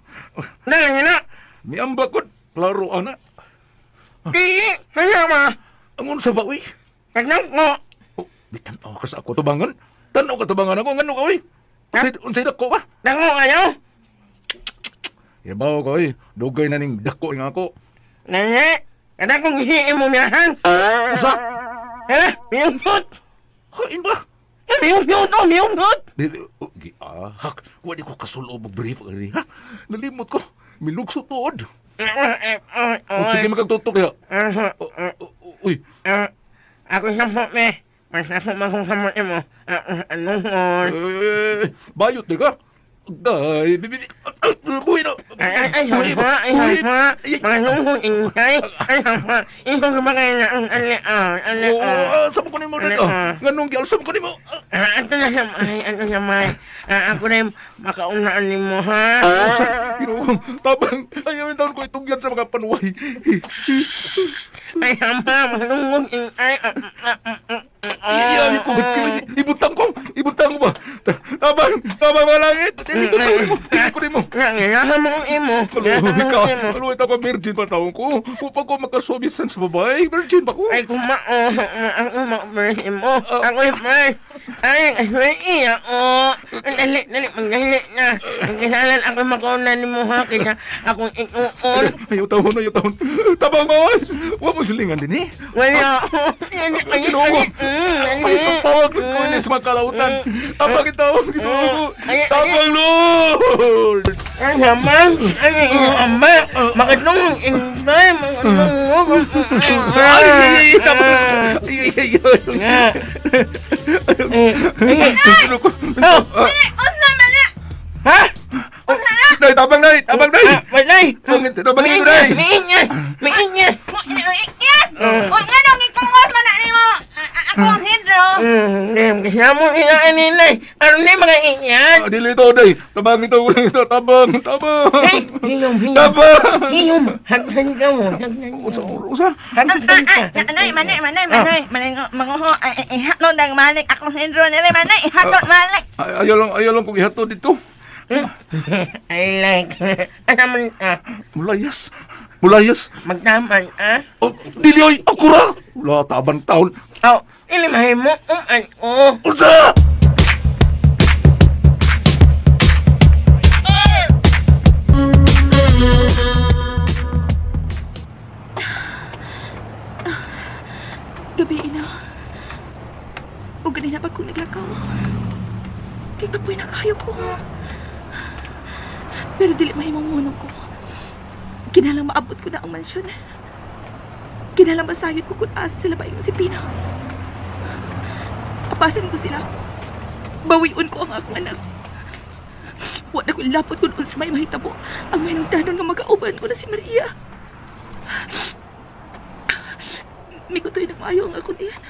Nangin na! May ambak ko. Klaro, ana. Dili! Masama! Angon sa bawi. Kasang ko! Oh, di tanaw ka sa ako tubangan. Tanaw ka tubangan ako. Ngano ka, uy? Unsay dako ba? Dako kayo! Yabaw ka, uy. Dugay na ning dako nga ako. Nangin! Kada kong hihiin mo miyahan! Usa? Hala! Miyungkot! Hain ba? Miyungkot! Oh, miyungkot! Hak, wadi ko kasulo mag-brief ali, ha? Nalimot ko. Milugso tuod. Sige, magagtutok ya. Uy. Ako sampo, me. Masasok man kung sampo mo. Anong bayot di ka? Ay, bibi. Buhay na. Ay, hapa. Manunong ingay. Ay, hapa. Ikaw kumakain na ang Saan ko ni mo rin? Nganong gyal, saan ko ni mo? Ato na samay. Ako na yung makaunaan ni mo, ha? Ginugong, tabang. Ayaw yung taon ko itugyan sa mga panuway. Ay, hapa. Manunong ingay. Iyaw ko. Ibutang ko ba? Tabang mga langit. Dili ko ni mo. Ngayahan mo ang imo. Aluwit ako virgin pa taon ko. Upag ko makasubisan sa babae, virgin pa ko. Ay, kumao. Ako mag-virgin mo. Ako yung may. Ay, iya, dali, magdali na. Kailangan ako makauna ni mo ha, kaya akong ikuon. Ayaw tahon. Tabang mawan. Huwag mo silingan din eh. Wala. Ginoo. Ay, papawag ko niya sa mga kalautan. Tabang itawag. Tabang, Lord. Ay, naman. Ay, amba. Makatong inday. Ay, tabang. Ha? Nay, tabang, Nay. Nay. Tabang ito, Nay. Miin niya. Kung nga nung ikungos man na mo, ako ang hidro. Kaya mo inaan ni Nay. Ano na mga inyan? Dili ito, Nay. Tabang ito. Tabang. Hey, hiyom. Tabang. Hiyom. Hagdan ka mo. Usa. Hagdan ka. Manay, manguho, ihatod ang malik, ako ang hidro nila, manay, ihatod malik. Ayaw lang kung ihato dito. I like. Ano man Mulayas. magtaman, Oh, dili oy, ako ra. Wala tabang taon. Oh, ilimahin mo, ko. Unsa? Gabi na. O ganina pa kung naglakaw. Kaya kapoy na kayo ko. Pero dili mahimong munong ko. Kinalang maabot ko na ang mansyon. Kinalang masayod ko kung asa sila ba yung si Pina. Apasin ko sila. Bawiun ko ang akong anak. Huwag na ko lapot kung sa may mahitabo. Ang may nagdanon nga magkauban ko na si Maria. Migutoy na maayo ang ako niyan.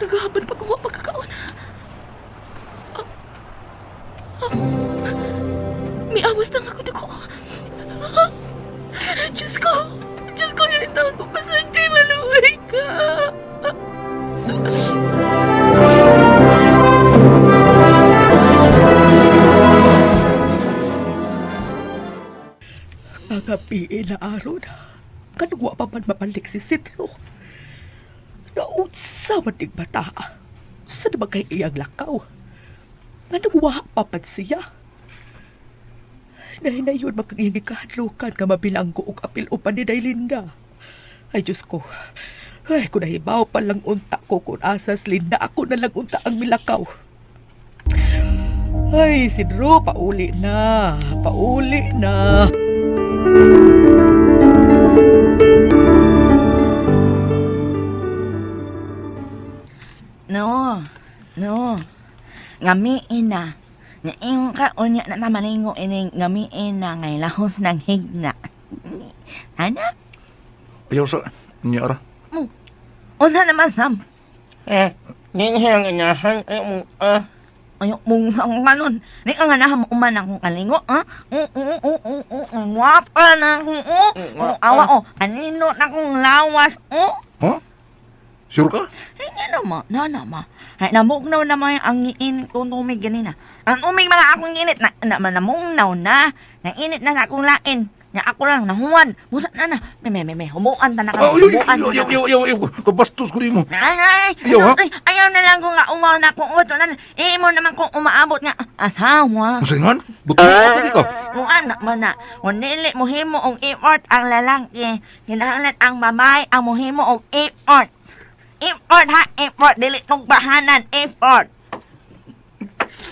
Kagahapon pa kuha pagkakaon. May awas na ako dugo. Diyos ko, yung taon ko pasang kay maluhay ka. Kagabi na aron, kanugwa pa man mabalik si Sidro. Naunsa man dig bata. Saan ba kay iyang lakaw? Kanugwa pa man siya. Nahinayon makagiging kahadlukan ka mabilanggo og apil upan ni Linda. Ay, Diyos ko. Ay, kung nahibaw pa lang unta ko kung asas Linda, ako na lang unta ang milakaw. Ay, Sidro, pauli na. No. Ngamiin na. Naingon ka unya na namaningo ining ngamiin na ngay lahos ng higna. Ano? Ayaw sa niya ra. Unsa naman Sam? Nihang inahan, Ayo mong ang kanon. Ni ang anahan mo uman akong kalingo, ha? Wapa na akong, awa, kanino na akong lawas, Ha? Sure ka? Hindi naman, Ay, namugnaw naman ang iinit kong tumig ganina. Ang umig mga akong init, namugnaw na. Nainit na nga akong lain. Nga ako lang, nahuwan. Musa na. Humuan ta na kami. Ayaw. Kabastos ko rin mo. Ay, ayaw na lang kung nga umaw na akong uto na. Mo naman kung umaabot nga asawa. Masingan? Buto ka pa di ka? Anak mo na. Nili mo himo og effort ang lalaki. Kinahanglan ang babae ang mohimo og effort. Effort. Dili nung bahanan. Effort.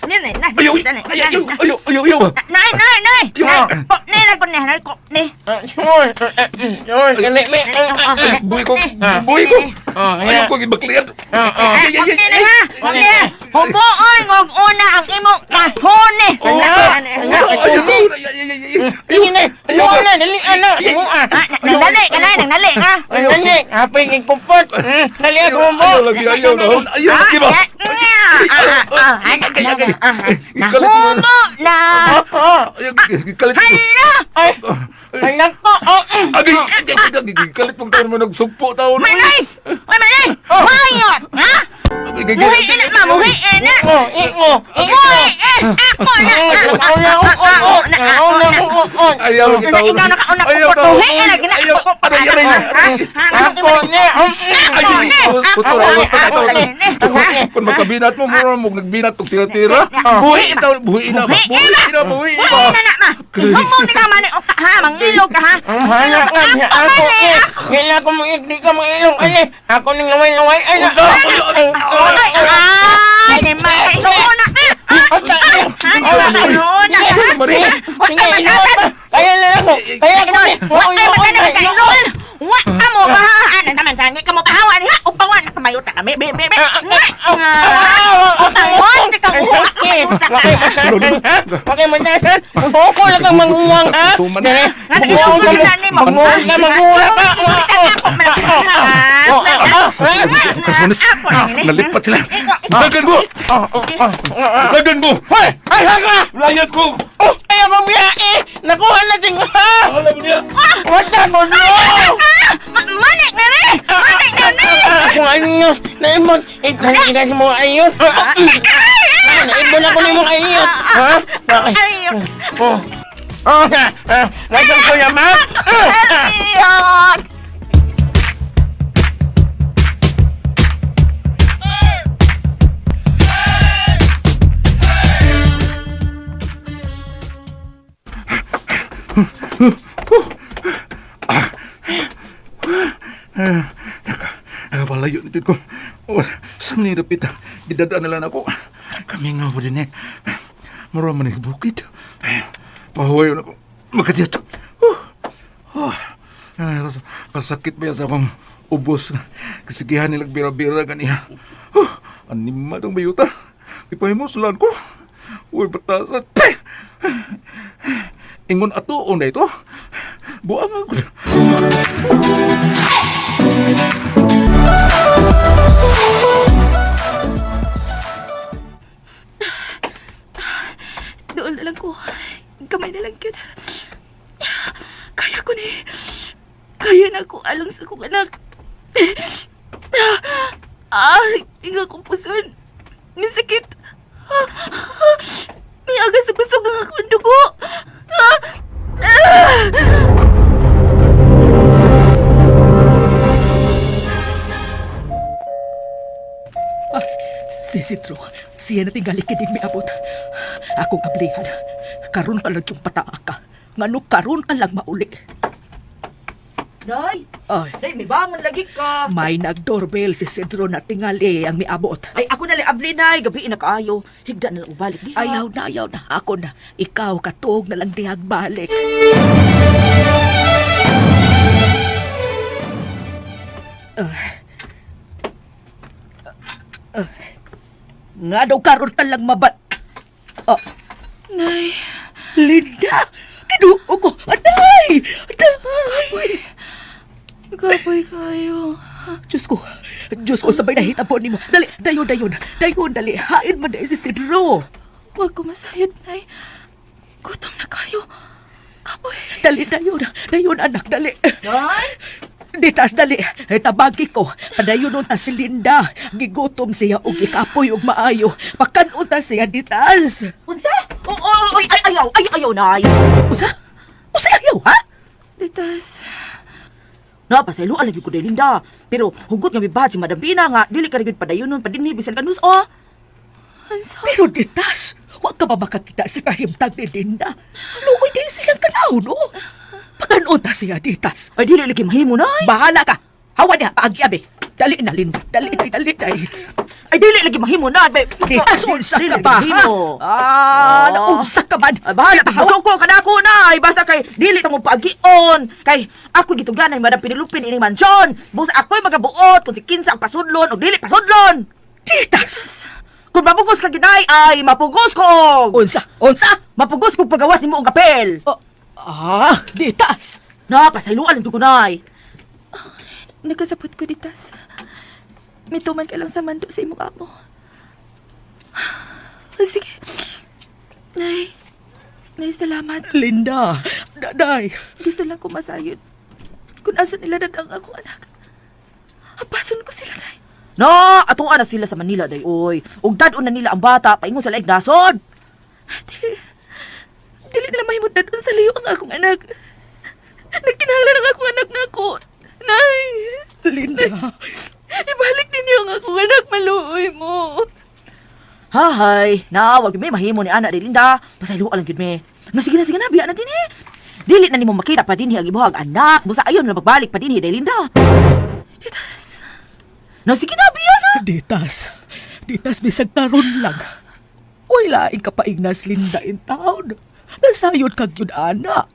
Nay. Ayaw. Buhay ko. Ayaw ko gibakliyan. Hubuon og una ang imong kahone. Nagdali ka. Hapay kay kupot. Dali ako mo. Ayaw na. Ayaw na kiba. Nahubo na. Hala! Anak ko. Kalit mong taon mo nagsugpo taon. Manay! Hayot! Ha? Muhiin na! Ako na! Ayaw kita. Ikaw nakauna ko po. Muhiin na! Ako niya. Kung makabinat mo, mo nagbinat og tira-tira. Buhi ito, buhi na ba? Buhi na ma. Humong di ka man ha, mangilog ka ha. Hala ka niya ako eh. Ngayon ako di ka mangilong. Ay, ako nang laway-laway. Ay, Ay, may inuuna ka. Sige, inuot ba? Kaya na ako. Kaya ka namin. Wa ka mo bahaan. Naman sa hindi ka mo bahawan ha. Upawan na kamayot na kami. Bebe. Upawan na ka mo. Pakimandasan. Ako lang kang manguwang ha. Manguwang ka, manguwang ka. Kasunis, nalipat sila. Lagan mo! Lagan mo! Hoy! Ay, haka! Layas ko! Oh, kaya mo biyae! Nakuha na din ko ha! Alam mo niya! Wata ko no! Manik na rin! Manik na rin! Kung anyos, naimon, naligas mo ayun. Naimon ako ni mong ayun. Ha? Ayun! Oh, nasaan ko yan, ma'am? Ayun! Nakapalayo na dito ko. Saan ni Rapita? Idadaan na lang ako. Kami nga po din eh. Mura man yung bukid. Pahuwayo na ako. Makadiyat. Kasakit ba yan sa akong ubos. Kasigihan nilang bira-bira ganiya. Anima itong bayuta. Ipahimusulan ko. Uy, batasan. Ingon atoon na ito. Buang ako. Doon na lang ko. Kamay na lang yun. Kaya ko ni. Kaya na ako alang sa kong anak. Tinga kong puson. May sakit. May agas sa busog ang akong dugo. Si Sidro, siya na tingali kinig may abot. Akong ablihan. Karon ka lang yung pataa ka. Ngano karon ka lang mauli. Day! Ay, Day, may bangon lagi ka. may nag-doorbell si Sidro na tingali ang may abot. Ay, ako na abli na. Gabi na kaayo. Higda na lang ubalik diha. Ayaw na. Ako na. Ikaw katog na lang dihag balik. Nga daw karon ka lang mabat. Nay, Linda! Tinuo ko! Aday! kapoy kayo. Diyos ko, sabay nahita po ni mo. Dali, dayon, dali. Hain mo na si Sidro. Huwag ko masayod, Nay. Gutom na kayo. Kapoy. Dali, dayon, anak, dali. Ditas, dali. Tabagi ko. Padayon nun ta si Linda. Gigutom siya o gikapoy o maayo. Pakanon ta siya, ditas. Unsa? Ayaw na. Usa ayaw, ha? Litas. Napasaylo, alam ko day Linda. Pero hugot nga bibad si Madam Pina nga. Dili ka rin padayon nun. Padinhi, bisan ka nus, oh. Pero ditas, huwag ka ba makakita sa kahimtang ni Linda? Lukoy din silang kanaw, no? Pakanon ta siya, ditas. Ay, dili lagi mahimo na. Bahala ka. Hawa niya, paagi, abe. Dali na, Linda. Dali. Ay, dili lagi mahimo na. Ditas, unsa ka ba, ha? Naunsa ka man. Ay, bahala ka. Masuko ka na ako na. Ay, basta kay, dili ta mo paagion. Kay, ako gituganan, Madam Pinilupin, ining mansyon. Busa ako'y magabuot kung si Kinsa ang pasudlon o dili pasudlon. Ditas! Kung mapugos ka ginay, ay mapugos ko. Unsa? Mapugos kong pagawas ni mo ang kapel. Ditas! Napasayluan ang dugunay. Nagkasapot ko, Ditas. May tuman ka lang sa mando sa imong amo. Sige. Nay, salamat. Linda, daday. Gusto lang ko masayod. Kung asa nila dadang akong anak. Apason ko sila, Nay. No, atuan na sila sa Manila, day, oy. Ug dadon na nila ang bata, paingon sa laig nasod. Dili nila mahimod na doon sa liyo ang akong anak. Nagkinahanglan ang akong anak na ako. Nay! Linda, Ibalik ninyo ang akong anak, maluoy mo. Hahay, wag mi mahimo ni anak di Linda. Pasaylo lang gyud mi. No sige na biya na din eh. Dili na nimo makita pa dinhi ang ibuhag anak. Busa ayon na magbalik pa dinhi di Linda. Ditas. No sige na biya na. Ditas bisag taron lang. Uy laing kapaignas Linda in town. Nasayod kag yun anak.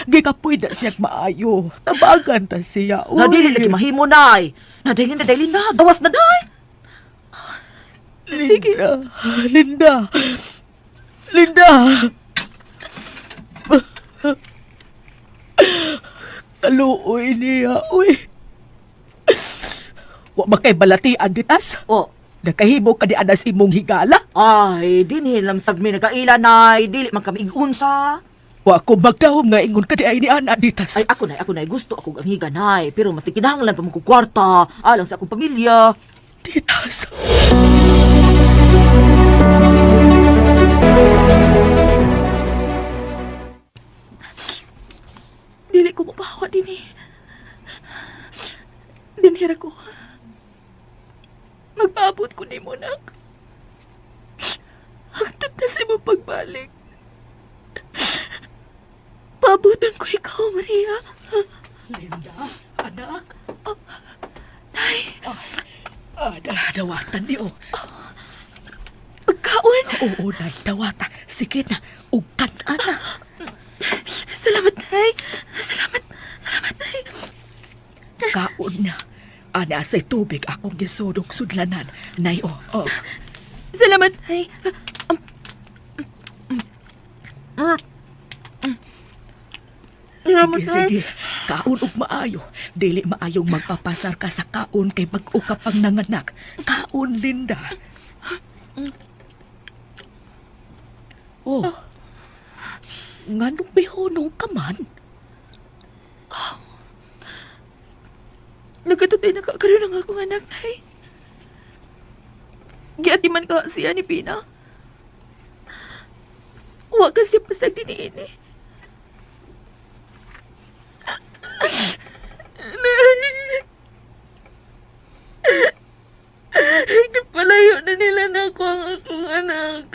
Gikapoy na siyag maayo. Tabagan ta siya. Uy. Dili lagi mahimo nay. Dili na. Gawas na day. Sige na. Linda. Kaluoy niya, uy. Wa ba kay balatian ditas? Nakahimo ka di anas imong higala? Ay, dinhi lang sab mi nagaila nay, dili man kami igunsa. Wa ko magdahom nga ingon ka di ay ni ana ditas. Ay ako nay gusto ako amiga nay, pero mas kinahanglan pa mo ko kwarta alang sa akong pamilya. Ditas. Dili ko mabawa dinhi. Dinhira ko. Magpaabot ko ni mo, nak. Hangtod na sa mong pagbalik. Paabutan ko ikaw, Maria. Linda, anak. Nay. Dawatan niyo. Pagkaon. Oo, nay, dawata. Sige na, ugkan, anak. Salamat, Nay. Salamat, Nay. Kaon na. Ana say tubig akong gisudog sudlanan. Nay, Salamat, Nay. Sige. Kaon ug maayo. Dili maayong magpapasar ka sa kaon kay mag-uka pang nanganak. Kaon, Linda. Nganong bihonong ka man? Nagkatutay na kakaroon ng akong anak, Nay. Giyati man ka siya ni Pina. Huwag kasi pasag diniin eh. Palayo na nila na ako ang akong anak.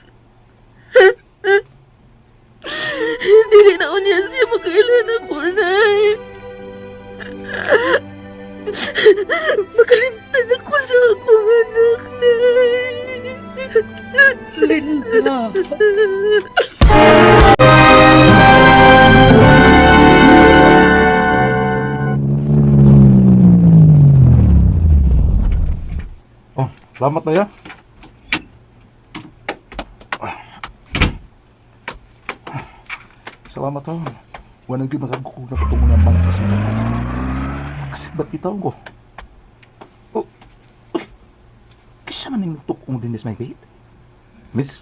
Dili na unya siya makailan ako, Nay. Makalimtan ako sa akong anak, Nay. Linda. Salamat na ya. Salamat ha. Wanang di magagukog na patungo ng mga kasunod. Kasi ba't kita ko? Kisa man yung tukong dinis may kahit? Miss?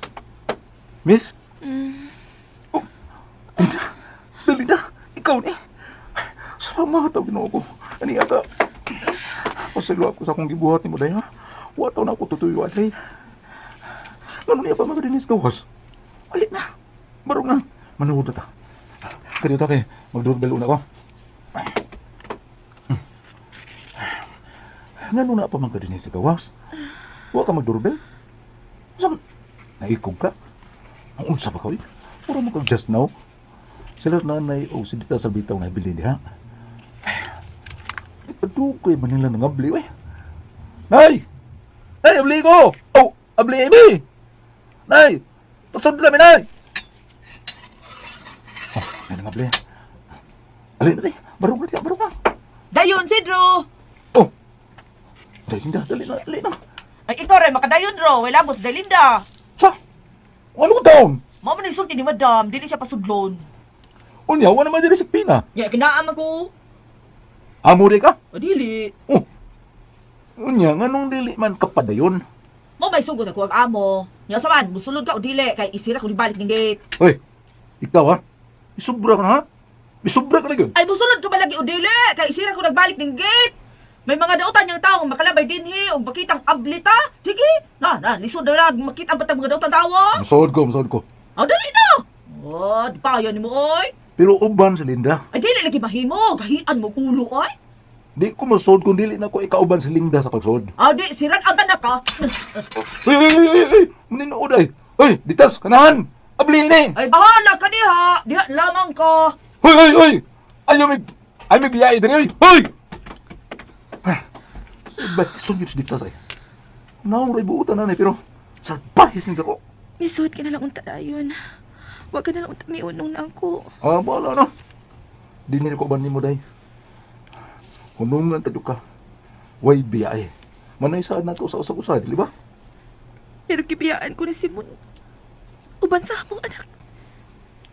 Dali na. Ikaw ni. Salamat ang ginawa ko. Ani ata. Pasalo ako sa akong gibuhat ni mo dahi ha. Wataw na ako tutuyo alay. Ngano niya pa magadinis gawas? Alik na. Barong na. Manood na ta. Kaya ta kay mag-doorbell una ko. Ngano na pa magadinis gawas? Wa ka mag-doorbell? Saan? Naikog ka? Ang unsa pa ka? Puro mo kag just now. Sila nanay o si Dita sa bitaw nga bilin diha. Ipadukoy man nila nangabli we. Nay! Nay, abli ko! Oh, abli ini! Nay! Pasod lang, Nay! Oh, may nangabli. Alin na, barong na. Dayon, Sidro! Oh! Dali na. Ay, ikaw rin, makadayon, Ro. Wala mo sa Dalinda. Sa? Ano taon? Mama na isulti ni Madam, dili siya pasudlon. Unya, wala naman diri sa Pina. Ya, kinaam ako. Amuri ka? O, dili. Oh! Unya, nganong dili man kapadayon? Mo may sugod ako ang amo. Nya saman, musulod ka o dili, kay isira ko di balik ng gate. Hoy, ikaw ha? Isubra ka na ha? Isubra ka na yun? Ay, musulod ka ba lagi o dili, kay isira ko nagbalik ng gate. May mga dautan yung taong makalabay dinhi o makitang ablita. Sige, lisod na lang, makita ba mga dautan tawo? Masod ko. O, dali na! O, di pa yan ni mo, oy. Pero uban sa Linda. Ay, dili lagi mahimo, kahian mo ulo, oy. Di ko masod kung dili na ko ikauban si Linda sa pagsod. Adi, siran agad na ka. Ay! Maninood ay! Hoy, ditas, kanahan! Ablil ni! Ay, bahala ka diha. Diha lamang ka. Hoy! Ay may biyay din, hoy! Hoy! Ba't isun yun si ditas ay? Nauray buutan na pero salbahis nito ko. Misuot ka na lang unta dayon. Huwag ka na lang unta miunong na ako. Bahala na. Di nila ko ba ni mo day? Hunungan tayo ka. Way biyay. Manay saan na to sa usag-usag, di ba? Pero kibiyaan ko ni Simon. Uban sa among anak.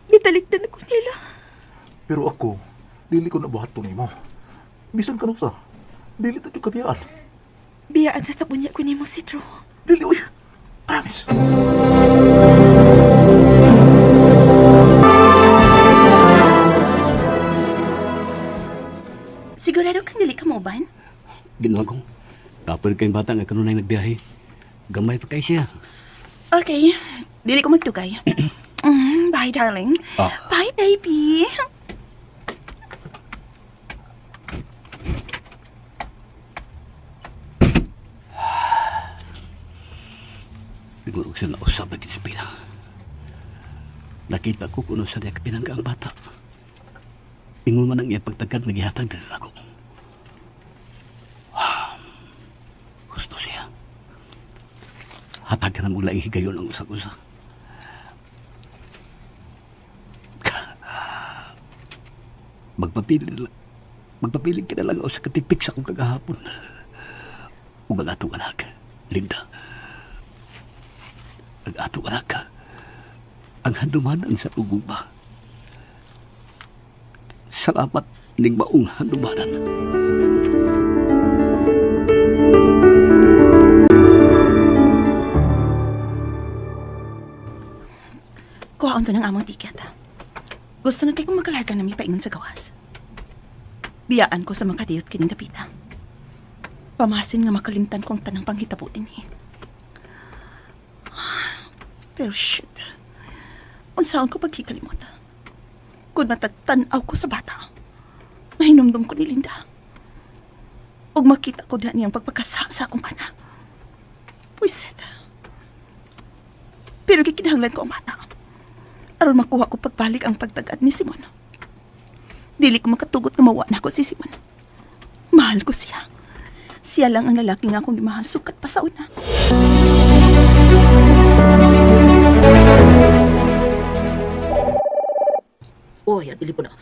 Nitalikdan ako nila. Pero ako, dili ko nabuhat to nimo. Bisan ka sa, dili tayo kabiyaan. Biyaan na sa punya ko ni mo, Sidro. Dili, uy. Promise. Sigurado kang dili ka mo uban? Ginawa ko. Kapag kayong bata nga kanunay nagbiyahe. Gamay pa kayo siya. Okay. Dili ko magdugay. Bye, darling. Bye, baby. Siguro siya nausap na kisipina. Nakita ko kung sa niya kapinangga ang bata. Ingon man ang iya pagtagad naghihatag na rin ako. Gusto siya. Hatag ka na mula higayon ang usak-usa. Magpapiling ka na lang ako sa katipik sa kong kagahapon. Ug ang atong anak, Linda. Ang atong anak, ang handumanan sa ugumba. Salamat ning maong handumanan. Kuhaan ka ng among tiket. Gusto na kayo kung magkalarga na may paingon sa gawas. Biyaan ko sa mga kadiyot kining dapita. Pamasin nga makalimtan kong tanang panghitabo din eh. Pero shit. Unsaon ko pagkikalimot. Kung matagtanaw ko sa bata, mahinumdum ko ni Linda. Ug makita ko diyan niyang pagpakasa sa akong pana. Puiset. Pero gikinahanglan ko ang bata. Aron makuha ko pagbalik ang pagtagad ni Simon. Dili ko makatugot nga mawa na ako si Simon. Mahal ko siya. Siya lang ang lalaki nga akong mahal sukat pa sa una. Oy, ang telepono.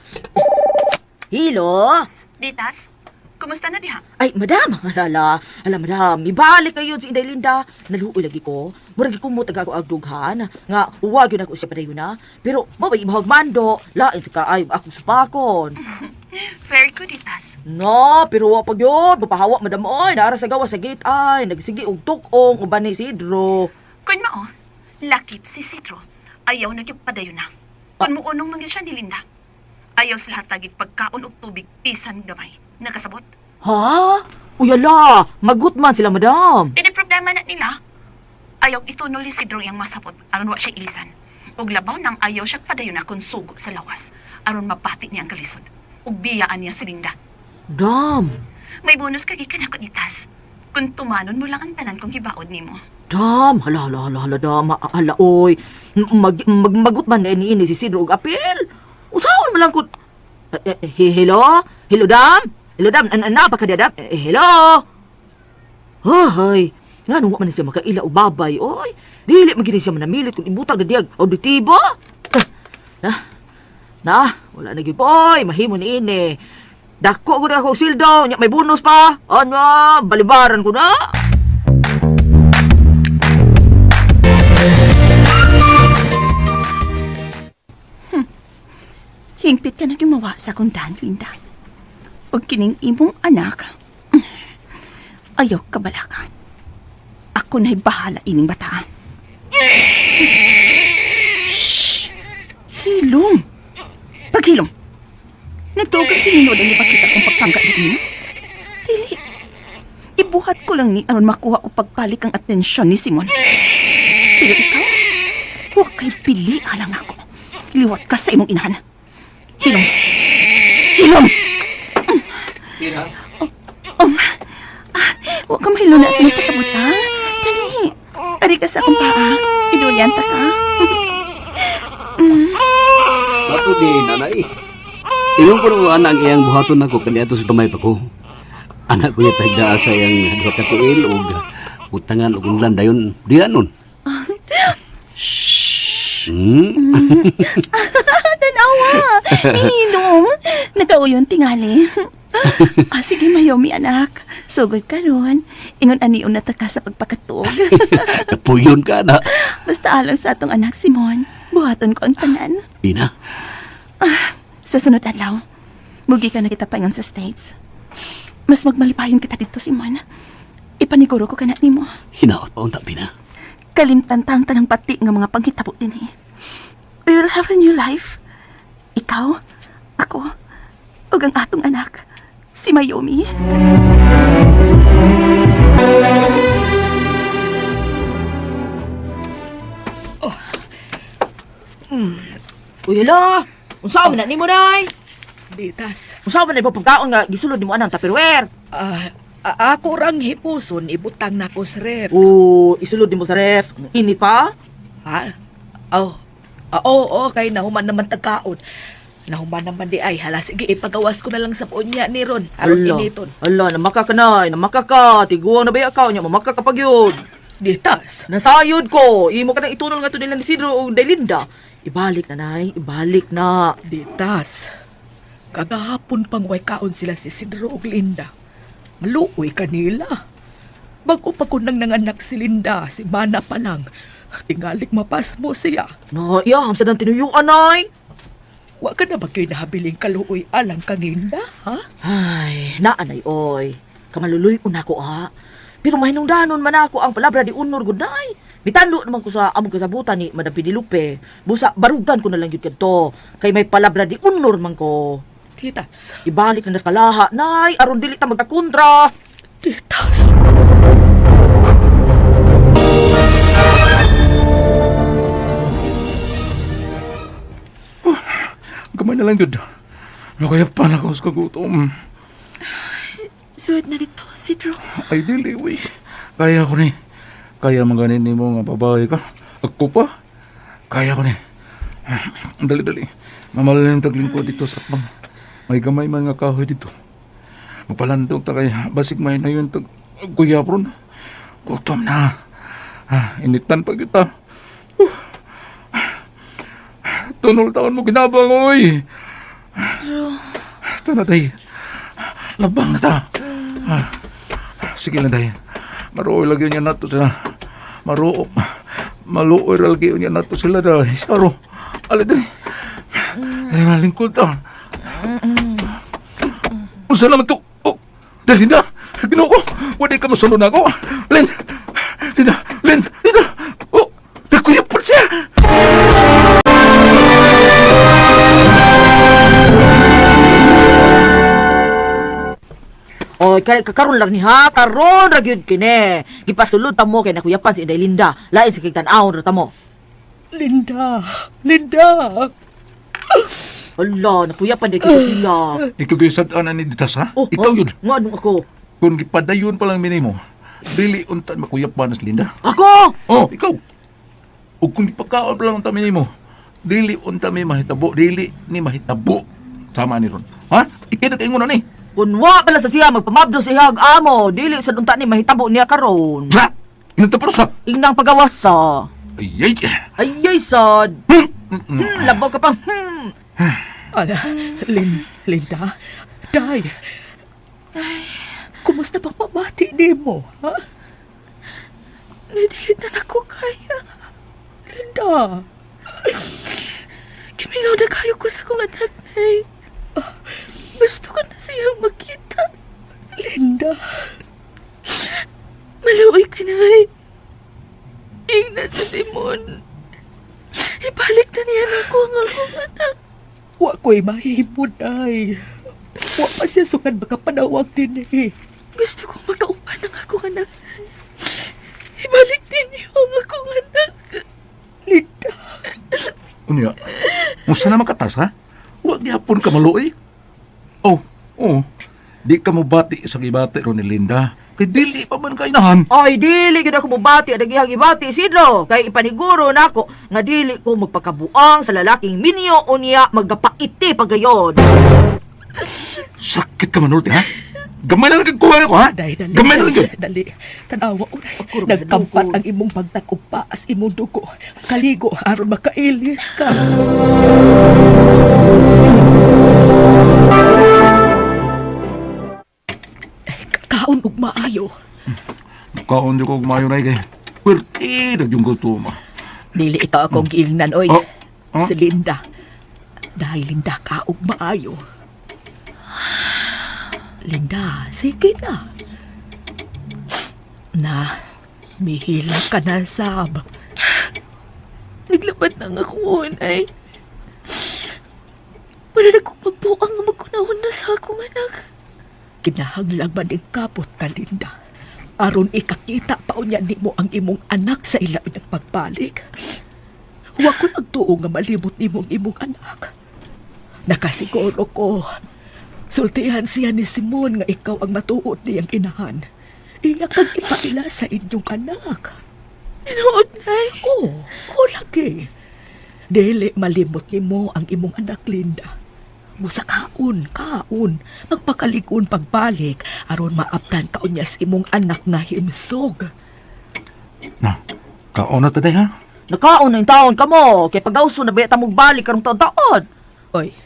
Hello? Ditas, kumusta na diha? Ay, madam. Hala, madam. Ibalik kayo si Inday Linda. Naluoy lagi ko. Murag ko mo taga ko agdughan. Nga, huwag yun ako siya padayon na. Pero, mabay imahag mando. Lain sa kaay ako sa pakon. Very good, Ditas. No, pero pag yun, mapahawa madam. Oy, naara sa gawa sa gate ay. Nagsigi og tukong, uban ni Sidro. Kun mao, lakip si Sidro. Ayaw na yung padayon na. Kung muunong man siya ni Linda. Ayaw sila tagig pagkaon og tubig pisan gamay. Nakasabot? Ha? Uyala, magut man sila madam. Hindi problema na nila. Ayaw itunol ni Sidro yung masabot aron wa siya ilisan. Ug labaw nang ayaw siya padayon na kung sugo sa lawas aron mapati niya ang kalisod. Ug biyaan niya si Linda. Dam. May bonus ka gikan ako Ditas. Kung tumanon mo lang ang tanan kung gibaod nimo. Dam, hala, dam, hala, oy. Magut man na ini si Sidro og apel. Usaon mo lang ko. Hello? Hello, dam? Hello, dam? Napa ka diya, dam? Hello? Hoy, nga nung man siya makaila o babay, oy. Dili magiging siya manamilit kung ibutang na diyag auditibo. Wala na ko, oy, mahimo ni ini. Dako ko na ako sildo, may bonus pa. Ano, balibaran ko na. Hingpit ka na gumawa sa akong daan, Linda. Pag kining imong anak, ayaw ka bala ka. Ako na'y bahala ining bata. Shhh! Hilom! Paghilom! Nagtugan tinunod ang ipakita kong pagpangga din. Dili. Ibuhat ko lang ni aron makuha ko pagpalik ang atensyon ni Simon. Pero ikaw, huwag kay pili alang ako. Liwat ka sa imong inahan. Hilom! Hilom! Tina, Huwag ka mahilo na sa nagkakabutang. Dali. Ari ka sa akong paa. Iduyan ta ka. Ato din, nanay. Iyong ko anak iyang buhaton ako kani ato sa pamay pa ko. Anak ko yung tagda sa iyang duha ka tuil o utangan o kunlan dayon diyan nun. Tanawa. Inom. Nagauyon tingali. Sige, Mayomi, anak. Sugod ka ron. Ingon aniun na ta ka sa pagpakatog. Napuyon ka na. Basta alang sa atong anak, Simon. Buhaton ko ang tanan. Pina, Sa sunod adlaw, mugi ka na kita paingon sa States. Mas magmalipayon kita dito, Simon. Ipaniguro ko ka na nimo. hinaot pa unta, Pina. Kalimtantang tanang pati nga mga panghitabo din eh. We will have a new life. Ikaw, ako, ug ang atong anak, si Mayomi. Uy, hala! Unsa man na nimo day? Ditas. Unsa man na pagkaon nga gisulod nimo anang Tupperware? Ako rang hipuson, ibutang na ko sa ref. O isulod nimo sa ref. Init pa? Ha? Oo, kay nahuman naman tagkaon. Nahuman naman di ay, hala, sige, ipagawas ko na lang sa punya ni Ron. Aron initon. Ala, namaka ka na, namaka ka. Tiguang na ba yung account niya, mamaka ka pag yun. Ditas. Nasayod ko. Imo ka nang itunol nga to nila ni Sidro o Delinda. Ibalik na, nay. Ibalik na. Ditas. Kagahapon pang way kaon sila si Sidro ug Linda. Maluoy kanila. Bago pa ko nang nanganak si Linda, si Mana pa lang. Tingalik mapas mo siya. No, iya, hamsa ng tinuyuan, nay. Wa ka na ba kayo nahabiling kaluoy alang kang Linda, ha? Ay, naanay, oy. Kamaluluy una ko, ha. Pero mahinungdanon man ako ang palabra di unor gud nay. Bitando naman ko sa among kasabutan ni Madam Pinilupe. Busa barugan ko na lang yun kadto. Kay may palabra di unor man ko. Titas. Ibalik na nas kalaha, nay. Aron dili ta magkakontra. Titas. Gamay na lang yun. Nakayapan ako sa kagutom. Suod na dito, Sidro. Ay, dili, uy. Kaya ko ni. Kaya maganin ni mo nga babae ka. Ako pa. Kaya ko ni. Dali. Mamalin tagling ko dito sa akbang. May gamay man nga kahoy dito. Mapalandog ta kaya basig may na yun tag kuya pron. Gutom na. Initan pa kita. Tunol taon mo ginabang, oy. Ito na, day. Labang na ta. Sige na, day. Maruoy lagi niya nato sila. Maluoy lagi niya nato sila, day. Saro. Alay, day. Day, malingkod ta. Unsa naman to? Oh, day, Linda. Ginoo ko. Wadi ka masunod na ako. Linda. Oh, nakuya po siya. Oy, kay kakaron lang ni ha, karon ra gyud kini. Gipasulod ta mo kay nakuyapan si Inday Linda. Lain sa kigtan-awon ra ta mo. Linda. Ala, nakuyapan di kita siya. Ikaw kayo sadaan ni Ditas, ha? Ikaw yun. Nga anong ako? Kung gipadayon pa lang minimo, dili untan makuyap pa nas Linda. Ako? Oh, ikaw. O kung ipagkaon pa lang unta minimo, dili unta may mahitabo, dili ni mahitabo. Sama ni Ron. Ha? Ikina kayo na ni. Kunwa pala sa siya, magpamabdo sa ihag amo. Dili sa dunta ni mahitabo niya karon. Sa? Inatapos sa? Ingnang pagawas sa. Ayay. Sad. Labaw ka pa. Ala, Linda. Day. Kumusta pang pamati di mo, ha? Dili na ako kaya. Linda. Kimingaw na kayo ko sa kong anak, nay. Gusto ko na siyang makita. Linda. Maluoy ka na, ay. Ingna sa Simon. Ibalik na niya na ako ang akong anak. Wa ko'y mahimod ay. Wa pa siya sukad baka panawag din eh. Gusto kong magkaupan ng akong anak. Ibalik ninyo ang akong anak. Linda. Unya, musta na makatas, ha? Huwag yapon ka maluoy. Oh. di ka mo bati sa gibati ron ni Linda. Kay dili pa man kainahan. Ay, dili gid ako mubati at gihagibati, Sidro. Kay ipaniguro nako nga dili ko magpakabuang sa lalaking minyo o niya maggapaiti pagayon. Sakit ka man ulti, ha? Gamay na lang kagkuha ko, ha? Dali. Gamay na lang yun. Dali. Tanawa ko na. Nagkampat ang imong pagtakupa as imong dugo. Kaligo aron makailis ka. Kaon ug maayo. Kaon di ko kumayo na kay. Pwerte na yung gutom. Dili ito akong giingnan, oy. Oh, oh. Si Linda. Dahil Linda ka ug maayo. Linda, sige na. Na, mihila ka na, Sab. Naglabat na nga ko, Nay. Wala na kong mabuang nga magkunahon na sa akong anak. Kinahanglang man ang kapot ka, Linda. Aron ikakita pa unya nimo ang imong anak sa ilaw ng pagbalik. Huwag ko nagtuo nga malimot nimong imong anak. Nakasiguro ko, sultihan siya ni Simon nga ikaw ang matuod niyang inahan. Iya kang ipaila sa inyong anak. Tinuod, Nay? Oo, lagi. Dili malimot nimo ang imong anak, Linda. Musa kaon. Magpakalikon pagbalik, aron maaptan ka unya sa imong anak nga himsog. Na, kaon na taday, ha? Nakaon na yung taon ka mo, kay pag-awso na bayata mong balik karong taon-taon. Oy.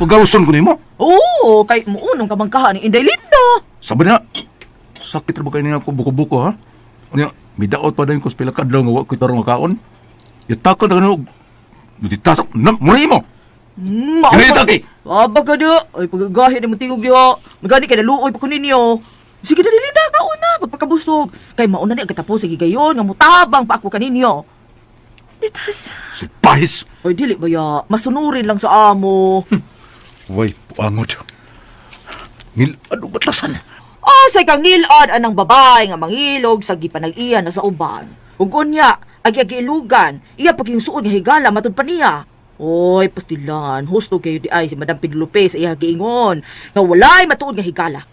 Pagawson ko nimo. Oo, kay muunong ka magkahan ni Inday Linda. Sabi na, sakit na ba kayo niya ako buko-buko, ha? Ano, may daot pa din ko sa pilakadlaw nga wak ko itarong kaon. Yatakot na ganun, nagtitasak na, muna mo! Ganito, Taki! Aba ka na, ay pagagahin na matingog niya. Magani kay naluoy pa ko ninyo. Sige na Linda, kaon na, pagpakabusog. Kay mauna na katapos, sige gayon, nga mutabang pa ako kaninyo. Itas. Si Pahis! Ay, dili ba ya, masunurin lang sa amo. Way, puangod. Ano batasan? Asay kang nilad anang babae nga mangilog sa gipanag-iya na sa uban. Ug unya, agi-agilugan, iya pag yung suod nga higala matud pa niya. Oy, pastilan, husto kayo di ay si Madam Pidilupe sa iya giingon nga walay matuod nga higala.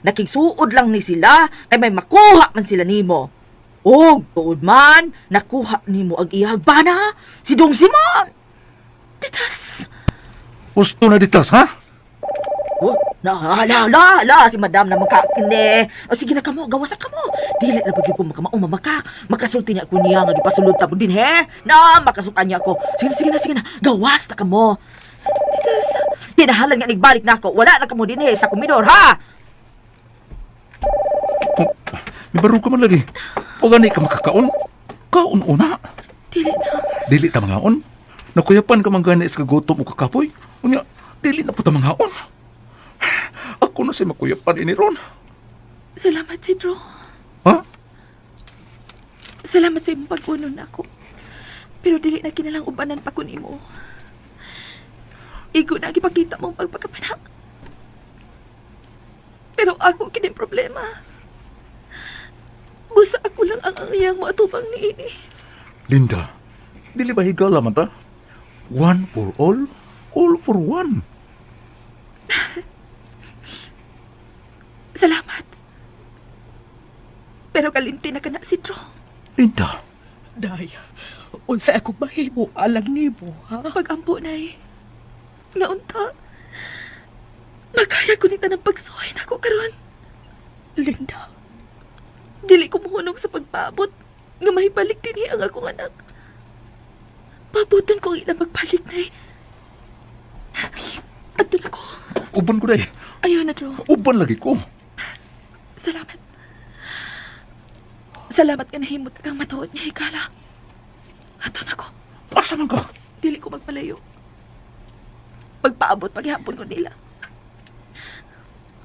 Nakigsuod lang ni sila kay may makuha man sila nimo. Og tuod man, nakuha nimo ang iyang bana, si Dong Simon. Titas. Gusto na ditas, ha? Oh, si Madam na makakinde. O sige na kamo, gawas na kamo. Dili na pag ko mamakak. Makasulti niya ako niya nga gipasulod ta po din, he? Na, makasukan niya ako. Sige na. Gawas na kamo. Titas. Tinahalan nga nagbalik na ako. Wala na kamo din, he, sa komedor, ha? Oh, may baro ka man lagi. Pag ganit ka makakaon, kaon una. Dili ta mangaon. Nakuyapan ka man ganit sa kagutom o kakapoy. Unya, dili na po ta mangaon. Ako na si makuyapan ini ron. Salamat, Sidro. Ha? Salamat sa imong pag-unon ako. Pero dili na kinalang ubanan pa ko nimo. Igo na gipakita mong pagpakapanak. Pero ako kini problema. Busa ako lang ang iyang matubang ni ini. Linda, dili ba higala man ta? One for all for one. Salamat. Pero kalimti na ka na, Sidro. Linda. Day, unsa akong mahimo alang nimo, ha? Pag-ampo, Nay. Nga unta, magkaya ko nita ng pagsuhay na ako karon. Linda. Dili ko muhunong sa pagpaabot nga mahibalik din ang akong anak. Pabuton ko ang ilang magbalik, Nay. At doon ako. Uban ko day. Ayaw na, Dro. Uban lagi ko. Salamat. Salamat ka nahimot kang matuod niya, higala. At doon ako. Asa man ka? Dili ko magpalayo. Pagpaabot paghihapon ko nila.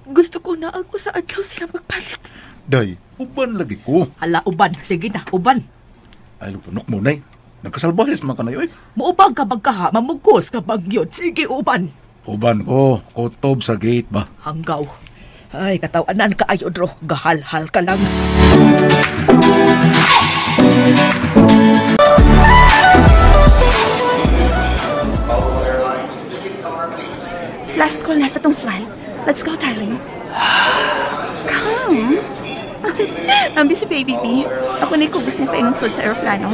Gusto ko na ako sa adlaw silang magbalik. Day, uban lagi ko. Hala, uban. Sige na, uban. Ay, punok mo, nay. Nagkasalbahis man ka na yun. Muupang ka magkaha, mamugkos ka bagyod. Sige, uban. Uban ko, kutob sa gate ba? Hanggaw. Ay, katawanan ka ayo, Dro. Gahal-hal ka lang. Last call na sa tong flight. Let's go, darling. Ambi si Baby B. Ako ni kubos ni painungsod sa aeroplano.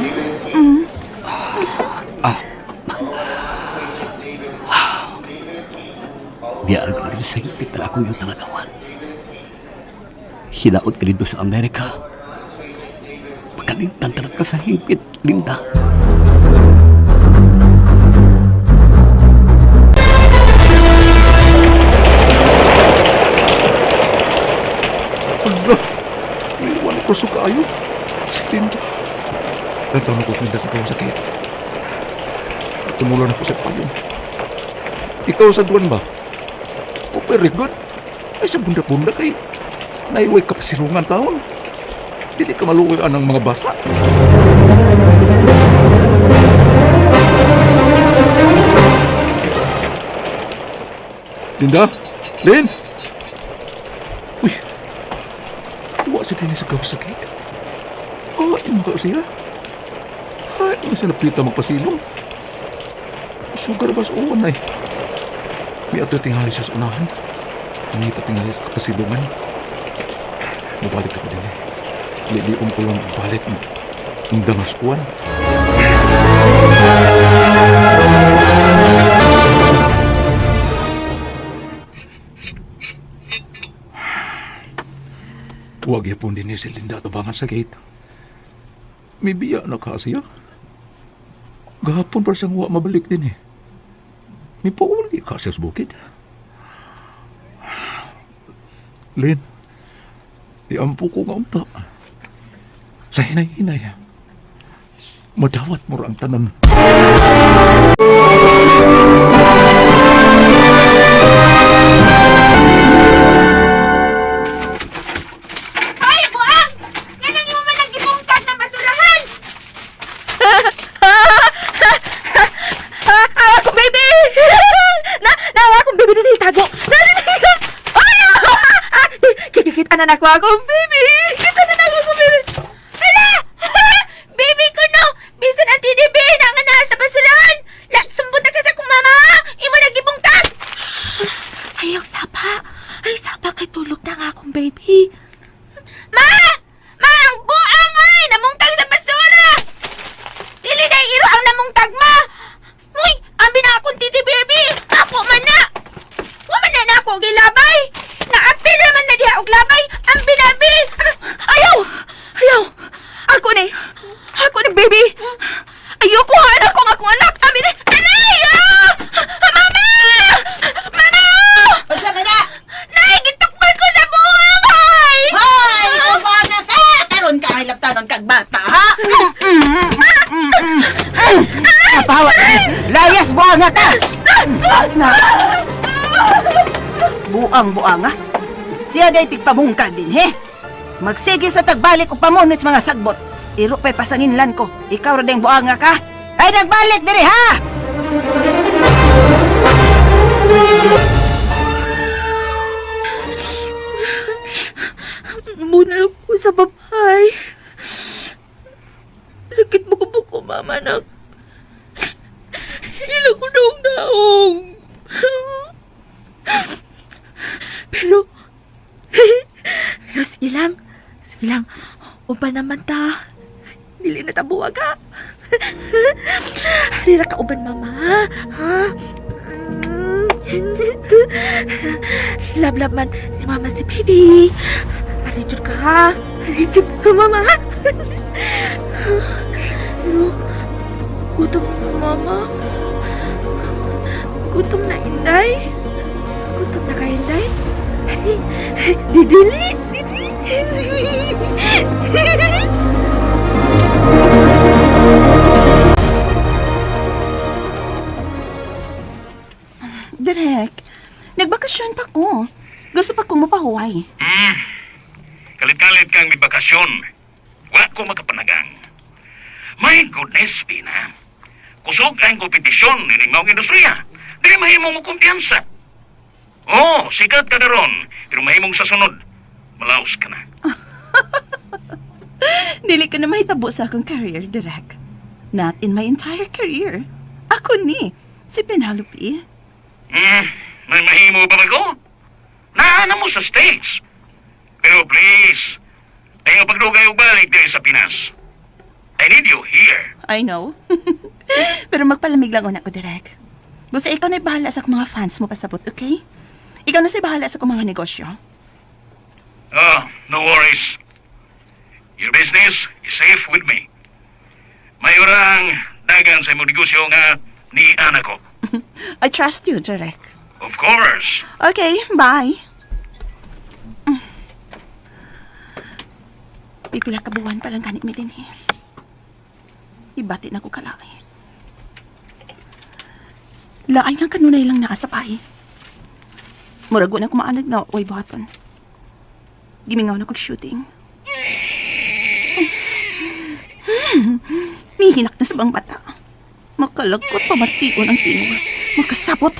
Biyar ko rin sa higpit na akong yung tangadawan. Hinaot ka dito sa Amerika. Pagkalintang ka na ka sa higpit, Linda. Hala, iwan ko sa kayo. Si Linda. Nagtaon ako Linda sa kayong sakit. Tumulan ako sa payong. Ikaw sa duwan ba? Oh, very good. Ay, sa bunda-bunda kay naiway ka pasilungan taon. Hindi ka maluwi ang mga basa. Linda? Lin? Uy, tuwa si Tini sa sakit. Ay, mga siya. Ay, nasa napita magpasilong. Sugar ba sa uwan na eh. May ato tingali siya sa unahan. Nangita tingali sa kapasilungan. Nabalik ako din eh. Lidium ko lang balik ng dangas kuwan. Huwag yapon din si Linda tabangan sa gate. May biya na ka siya. Gahapon pa siyang huwag mabalik din eh. May pauli ka siya sa bukid. Lin, iampo ko nga unta. Sa hinay-hinay, madawat mo ang tanan. Ay, buang! Yan ang imo man nagibungkag na basurahan! Awa ko, baby! Nawa ko, baby, na itago! Kita na ako, baby! Kita na ako, baby! Hala! Baby ko, no! Bisan ang TDB na nga nasa basurahan! Sumbot na ka sa kong mama, ha? Imo nagibungkag! Ayaw, sapa! Ay, sapa kay tulog na nga akong baby. Ma! Ma! Ang buang ay! Namungtag sa basura! Dili na iro ang namungtag, ma! Uy! Ambi na akong titi baby! Ako man na! Waman na ako gilabay! Naapil naman na diha og labay! Ambi na, bi! Ayaw! Ayaw! Ako ni! Ako ni, baby! Ayoko ha! Ako nga akong anak! Ambi na! Anay! Ah! Mama! Mama! Basta ka na! Naigitukman ko sa buhay! Hoy! Ikaw ba na ka? Karoon ka hilaptanon kag bata, ha? Kapawa! Layas buanga ka! Na! Buang-buanga? Siya day tigpamungkag din, he? Magsige sa tagbalik o pamunit sa mga sagbot. Iro pa'y pasanginlan ko. Ikaw rin buanga ka? Ay, nagbalik diri, ha? Bunal ko sa babae. Sakit buko-buko, mama, nak. Ilang ko daong-daong. Pero sige lang. Sige lang. Upa naman ta. Dili na tabuwa ka. Dili ka uban, mama. Ha? Love man ni mama si baby. Arijud ka, ha? Arijud ka, mama. Pero, gutom na, mama. Gutom na, Inday. Gutom na ka, Inday. Didili. Direk, nagbakasyon pa ko. Gusto pa ko mapahuway. Kalit-kalit kang may bakasyon. Wa ko makapanagang. My goodness, Pina. Kusog ang kompetisyon ni Maong Industriya. Dili mahimong mo kumpiyansa. Oh, sikat ka na ron. Pero mahimong sa sunod. Malaos ka na. Dili ka na mahitabo sa akong career, Direk. Not in my entire career. Ako ni, si Penelope. May mahimo pa ba ko? Naana mo sa stage. Pero please, Ayaw pagdugay og balik diri sa Pinas. I need you here. I know. Pero magpalamig lang una ko, Direk. Basta ikaw na'y bahala sa akong mga fans mo pasabot, okay? Ikaw na sa'y bahala sa akong mga negosyo. Oh, no worries. Your business is safe with me. May orang dagan sa imong negosyo nga ni anak ko. I trust you, Direk. Of course. Okay, bye. Pipila ka buwan pa lang ganit mi din eh. Ibati na ko kalaki. Laay nga kanunay lang naa sa pahi. Murago na kumaanad nga way buhaton. Gimingaw na kong shooting. Mihinak na sa bang bata. Makalagkot pamatiyon ang tinong. Makasabot.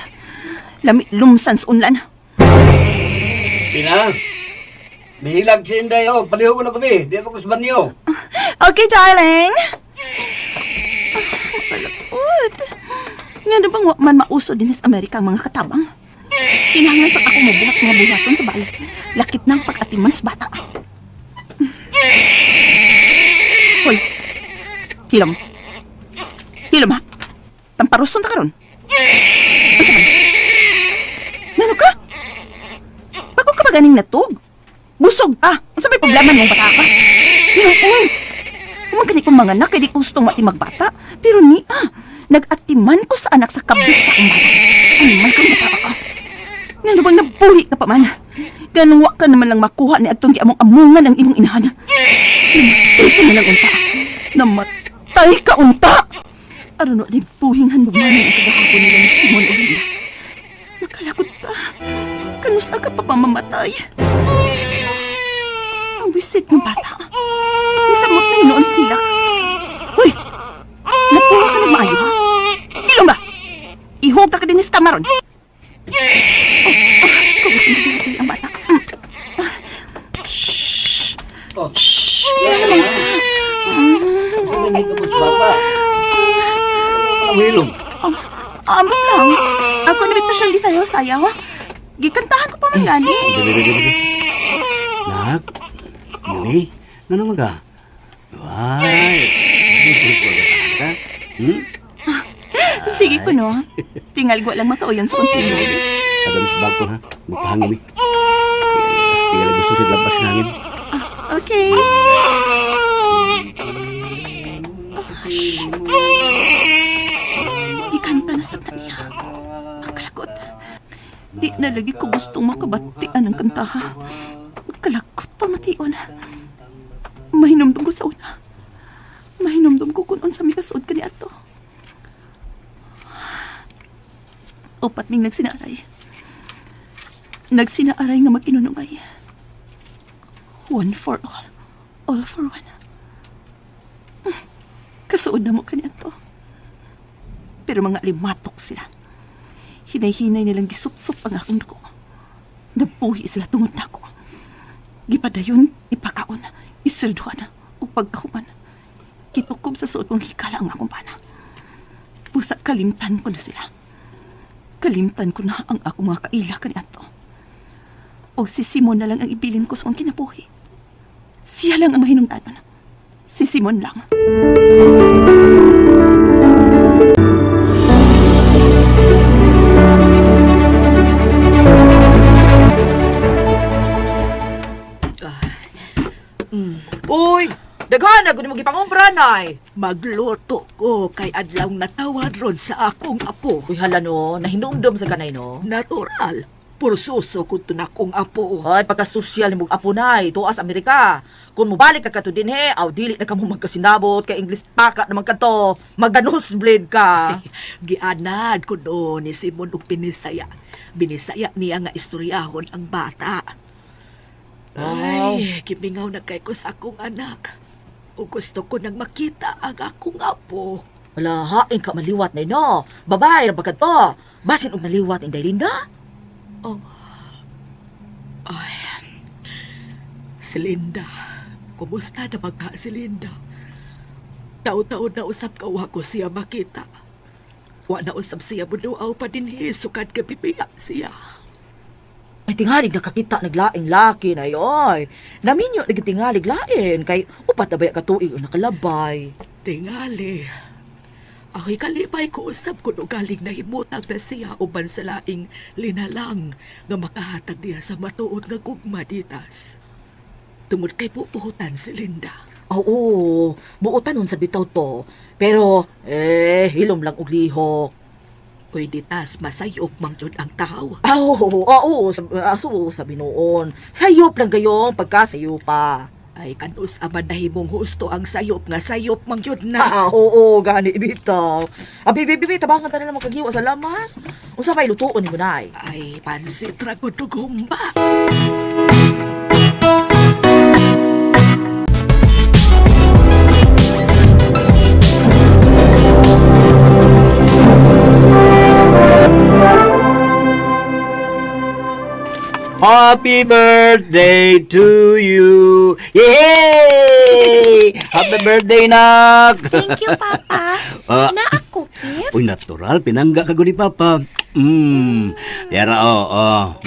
Lamit lumsan sa unlan. Pinang, bihilag si Inday, paliho ko na kami. Di ako kusban niyo. Okay, darling. Makalagkot. Nga na bang man mauso din sa Amerika ang mga katabang? Kinahanglan pag ako mabuhat mga buhaton sa balat. Lakip ng pag-atiman sa bata. Hoy, hilom. Hilom ha? Tamparuson ta karon. Ano ka? Nano ka? Bago ka ba ganing natog? Busog ka. Ang sabay problema mong bata ka. Hilom, Huwag ka ni kong mga anak, hindi gustong mati magbata. Pero nag-atiman ko sa anak sa kabit sa akong bata. Ano man kang bata ka? Nga bang nabuhi ka pa man? Ganun wa ka naman lang makuha ni Agtong giamong-amungan ang imong inahan. Namatay ka na lang unta. Namatay ka unta! Aron di buhing handumanan ang kagahapon nila ni Simon o Hilda. Nakalakot ka. Kanus ka pa pamamatay. Ang wisit ng bata. Isamot na yun ang hilak. Hoy! Napuha ka ng maayo, ha? Ilong ba? Ihog ka din sa kamaron. Kagusin ko din ang bata. Shhh! Shhh! Sumingit ka mo sa bata. Ang hilom. Amot lang. Ako nabito siyang di sayaw-sayaw. Gikantahan ko pa man gani. Nak, Yui, naman ka? Why? Sige ko, no? Tingal ko lang matauyan sa kontino. Agam sa bag ko, ha? Magpahangin, eh. Tinggal gusto siya labas ng hangin. Okay. Ikanta na sa niya. Ang kalakot. Di na lagi ko gustong makabatian ng kantaha. Kalakot pa mation. Mahinumdum ko sa una. Mahinumdum ko kung unsa mi kasuod kani ato. Opat ming nagsinaaray. Nagsinaaray nga mag-inunungay. One for all for one. Kasuod na mo kani ato. Pero mga limatok sila. Hinay-hinay nilang gisup-sup ang akong dugo. Nabuhi sila tungod na ako. Gipadayon, ipakaon, isulduhan, o pagkahuman. Kitukob sa suot kong hikala ang akong pana. Pusa kalimtan ko na sila. Kalimtan ko na ang akong mga kaila kaniadto. O si Simon na lang ang ibilin ko sa akong kinabuhi. Siya lang ang mahinungdanon. Si Simon lang. Uy! Daghan na mo gipangumpra nay. Magluto ko kay adlaw natawad ron sa akong apo. Uy, hala no, nahinumdum sa kanay no. Natural. Pursuso ko to na akong apo. Ay, pagka-sosyal ni mong apo nay, tuas Amerika. Kung mubalik ka to din he, aw dili na ka mo magkasinabot, kay English paka naman ka to. Magganusblade ka. Gianad ko doon ni Simon ug Binisaya. Binisaya niya nga istoryahon ang bata. Ay, kimingaw na kay ko sa akong anak. O gusto ko nang makita ang akong apo. Wala, hain ka maliwat na no. Babae, rabagad to. Basin og naliwat inday Linda. Oh. Ay. Si Linda. Kumusta na mga si Linda? Taon-taon na usap kawa ko siya makita. Wa na usap siya bunuaw pa din sukad kapipiya siya. Ay, tingalig nakakita naglaing laki na yoy. Naminyo nagtingalig lain, kay upat na ba katuig o nakalabay. Tingali. Ako'y kalipay ko usab ko no galing na himutag na siya uban sa laing linalang nga makahatag niya sa matuod nga gugma ditas. Tungod kay pupuhutan si Linda. Oo, buutan nun sa bitaw to. Pero, hilom lang og lihok. Uy, ditas, masayop mang yun ang tao. Oo, sabi noon. Sayop lang gayong pagkasayupa. Ay, kanus aman na himong husto ang sayop nga sayop mang yun na. Oo, gani bitaw. Bibi, tabangan ta na naman kagiwa sa lamas. Unsa may lutuon ni mo na ay, pansit ragod tugumba. Happy birthday to you! Yay! Happy birthday, nak! Thank you, Papa. Na ako, Kip. Uy, natural. Pinangga ka ni Papa. Yara, Wow!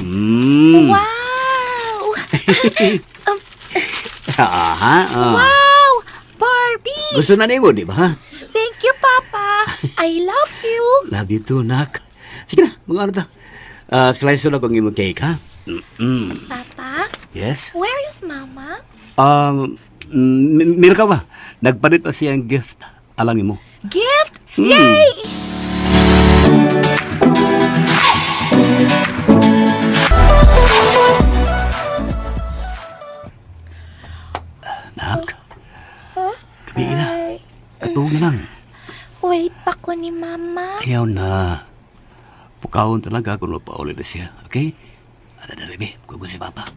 Aha, Wow! Barbie! Gusto na mo, di ba? Thank you, Papa. I love you. Love you too, nak. Sige na, mga ano ta. Slice na kong imong cake, ha? Papa? Yes? Where is Mama? Mira ka ba? Nagpalit pa siyang gift. Alam mo. Gift? Yay! Nak? Gabi na. Katulog na lang. Wait pa ko ni Mama. Ayaw na. Pukawon talaga kung mapaulit na siya. Okay? Ada na rin, kugo si Papa.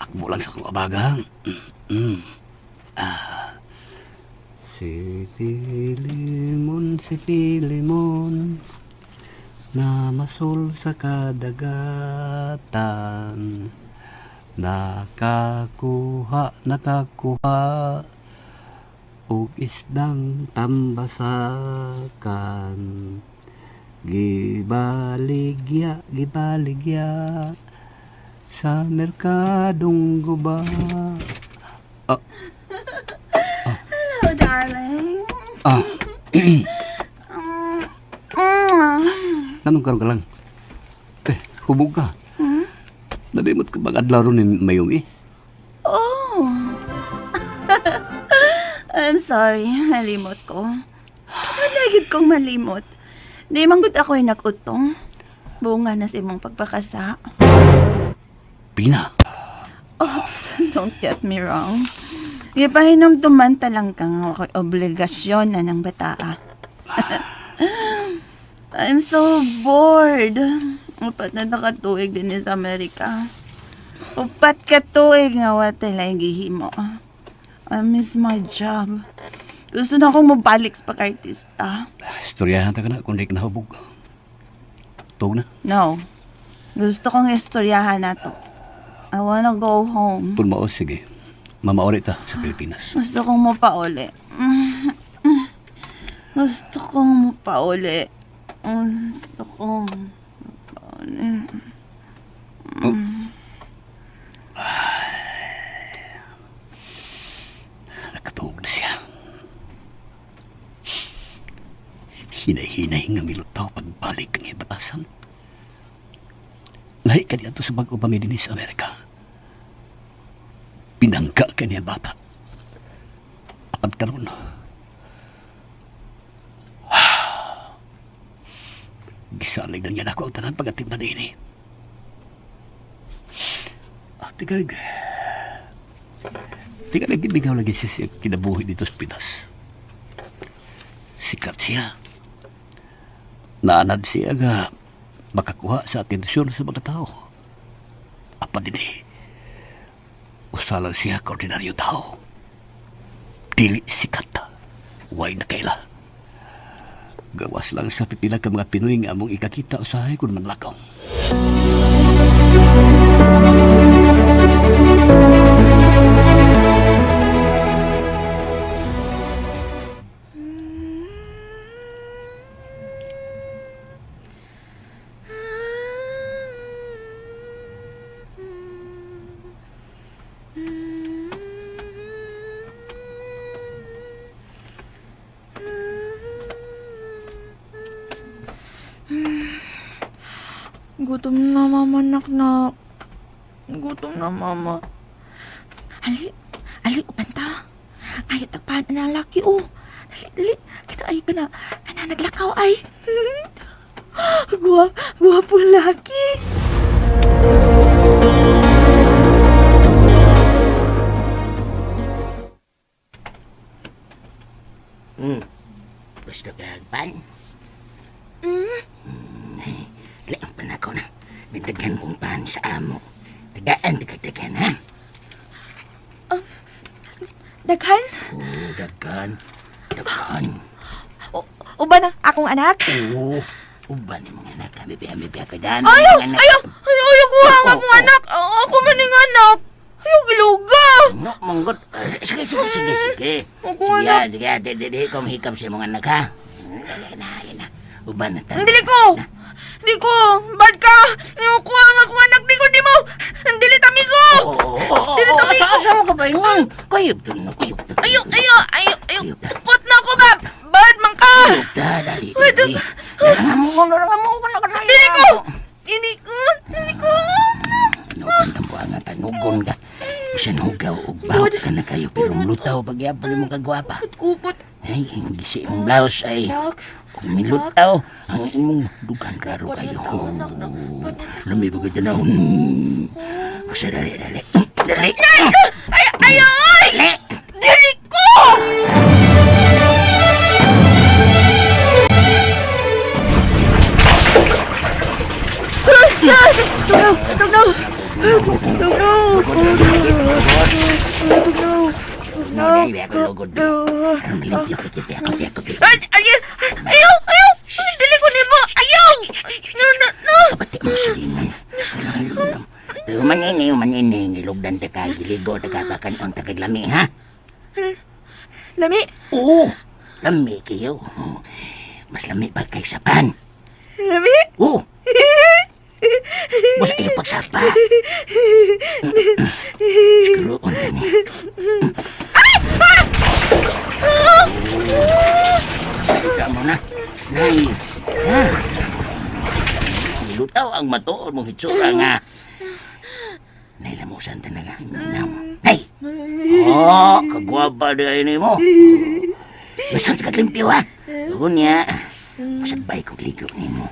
Akbo lang sa kong abagang. Si Filimon, na masul sa kadagatan. Nakakuha, og isdang tambasakan. Gibaligya sa merkadong guba. Hello, darling. Tanong ka lang. Hubog ka. Nadimot ka bang adlaw ron ni Mayong Oh. I'm sorry, nalimot ko. Malagid kong malimot. Di manggod ako'y nag-utong. Bunga na sa imong pagpakasa. Pina. Oops, don't get me wrong. Ipahinom tumanta lang kang ako'y obligasyon na ng bataa. I'm so bored. Upat na nakatuig din sa Amerika. Upat katuig nga watilay gihimo. I miss my job. Gusto na akong mabalik sa pag-artista. Istoryahan ta ka na kung di ka nahubog. Tug na. No. Gusto kong istoryahan na to. I wanna go home. Pun mao, sige. Mamauli ta sa Pilipinas. Gusto kong mapauli. Gusto kong mapauli. Gusto kong mapauli. Nakatuog na siya. Hinay-hinay nga milutaw pagbalik ang ibatasan. Lahi ka niya sa bago pamilya sa Amerika. Pinangga ka niya bata. Apad ka ron. Gisalig na niya na ako ang tanan pag-atid na din eh. Tigag. Tigag nagbigaw lagi siya kinabuhi dito sa Pinas. Sikat siya. Naanad siya nga makakuha sa atensyon sa mga tao. Apa din eh. Usalang siya ka ordinaryo tao. Dili sikat. Huwag na kaila. Gawas lang sa pipila ka mga Pinoy nga among ikakita usahay kung manlakaw. Gutom na mama, nak. Gutom na mama. Ali, upanta. Ay, tagpaan na laki, oh. Dali. Ay, kana naglakaw, ay. Guwapo laki. Gusto kagpan? Laang pa na ako na. Nagdagan kong pan sa amo. Tagaan, ha? Daghan? Oo, daghan. Uba na akong anak? Oo, uban yung mga anak. Bibiya ka daan. Ayaw, kuha nga mong anak. Ako man yung anak. Ayaw, giluga. No, manggot. Sige. Sige, ikaw mahikap sa mga anak, ha? Dali na. Uban na tayo. Hindi ko. Bad ka. Kuha nga akong anak. Di mo. Dili tami ko. Asa mo ka ba yung kayop to? Ayaw. Put na ako ka. Bad man ka. Dali. Narangan mo na. Hindi ko. Nugon ka po ang tanugon ka. Bisan hugaw o bawat ka na kayo pero lutaw pagyapal mo kagwapa. Kupot. Ay, ang gisi mong blouse ay kung milutaw, ang imong dugan klaro kayo. Lami ba ka na? Basta dali. Ay! Dali ko! Tugnaw! Ayaw! Dili ko nimo! Ayaw! No! Kapati mo silingan. Manini. Ilugdan ta ka, giligo ta ka pakanon ta kag lami, ha? Lami? Oo! Lami kayo. Mas lami pa kay sapan. Lami? Oo! Mas ayaw pagsapa. Siguro on ka ni. Kita mo na. Nay. Nilutaw ang matuod mong hitsura nga. Nailamusan talaga. Nay! Kagwapa na ini mo. Basta ka limpyo, ha? Huwag niya. Masabay ko ligo ni mo.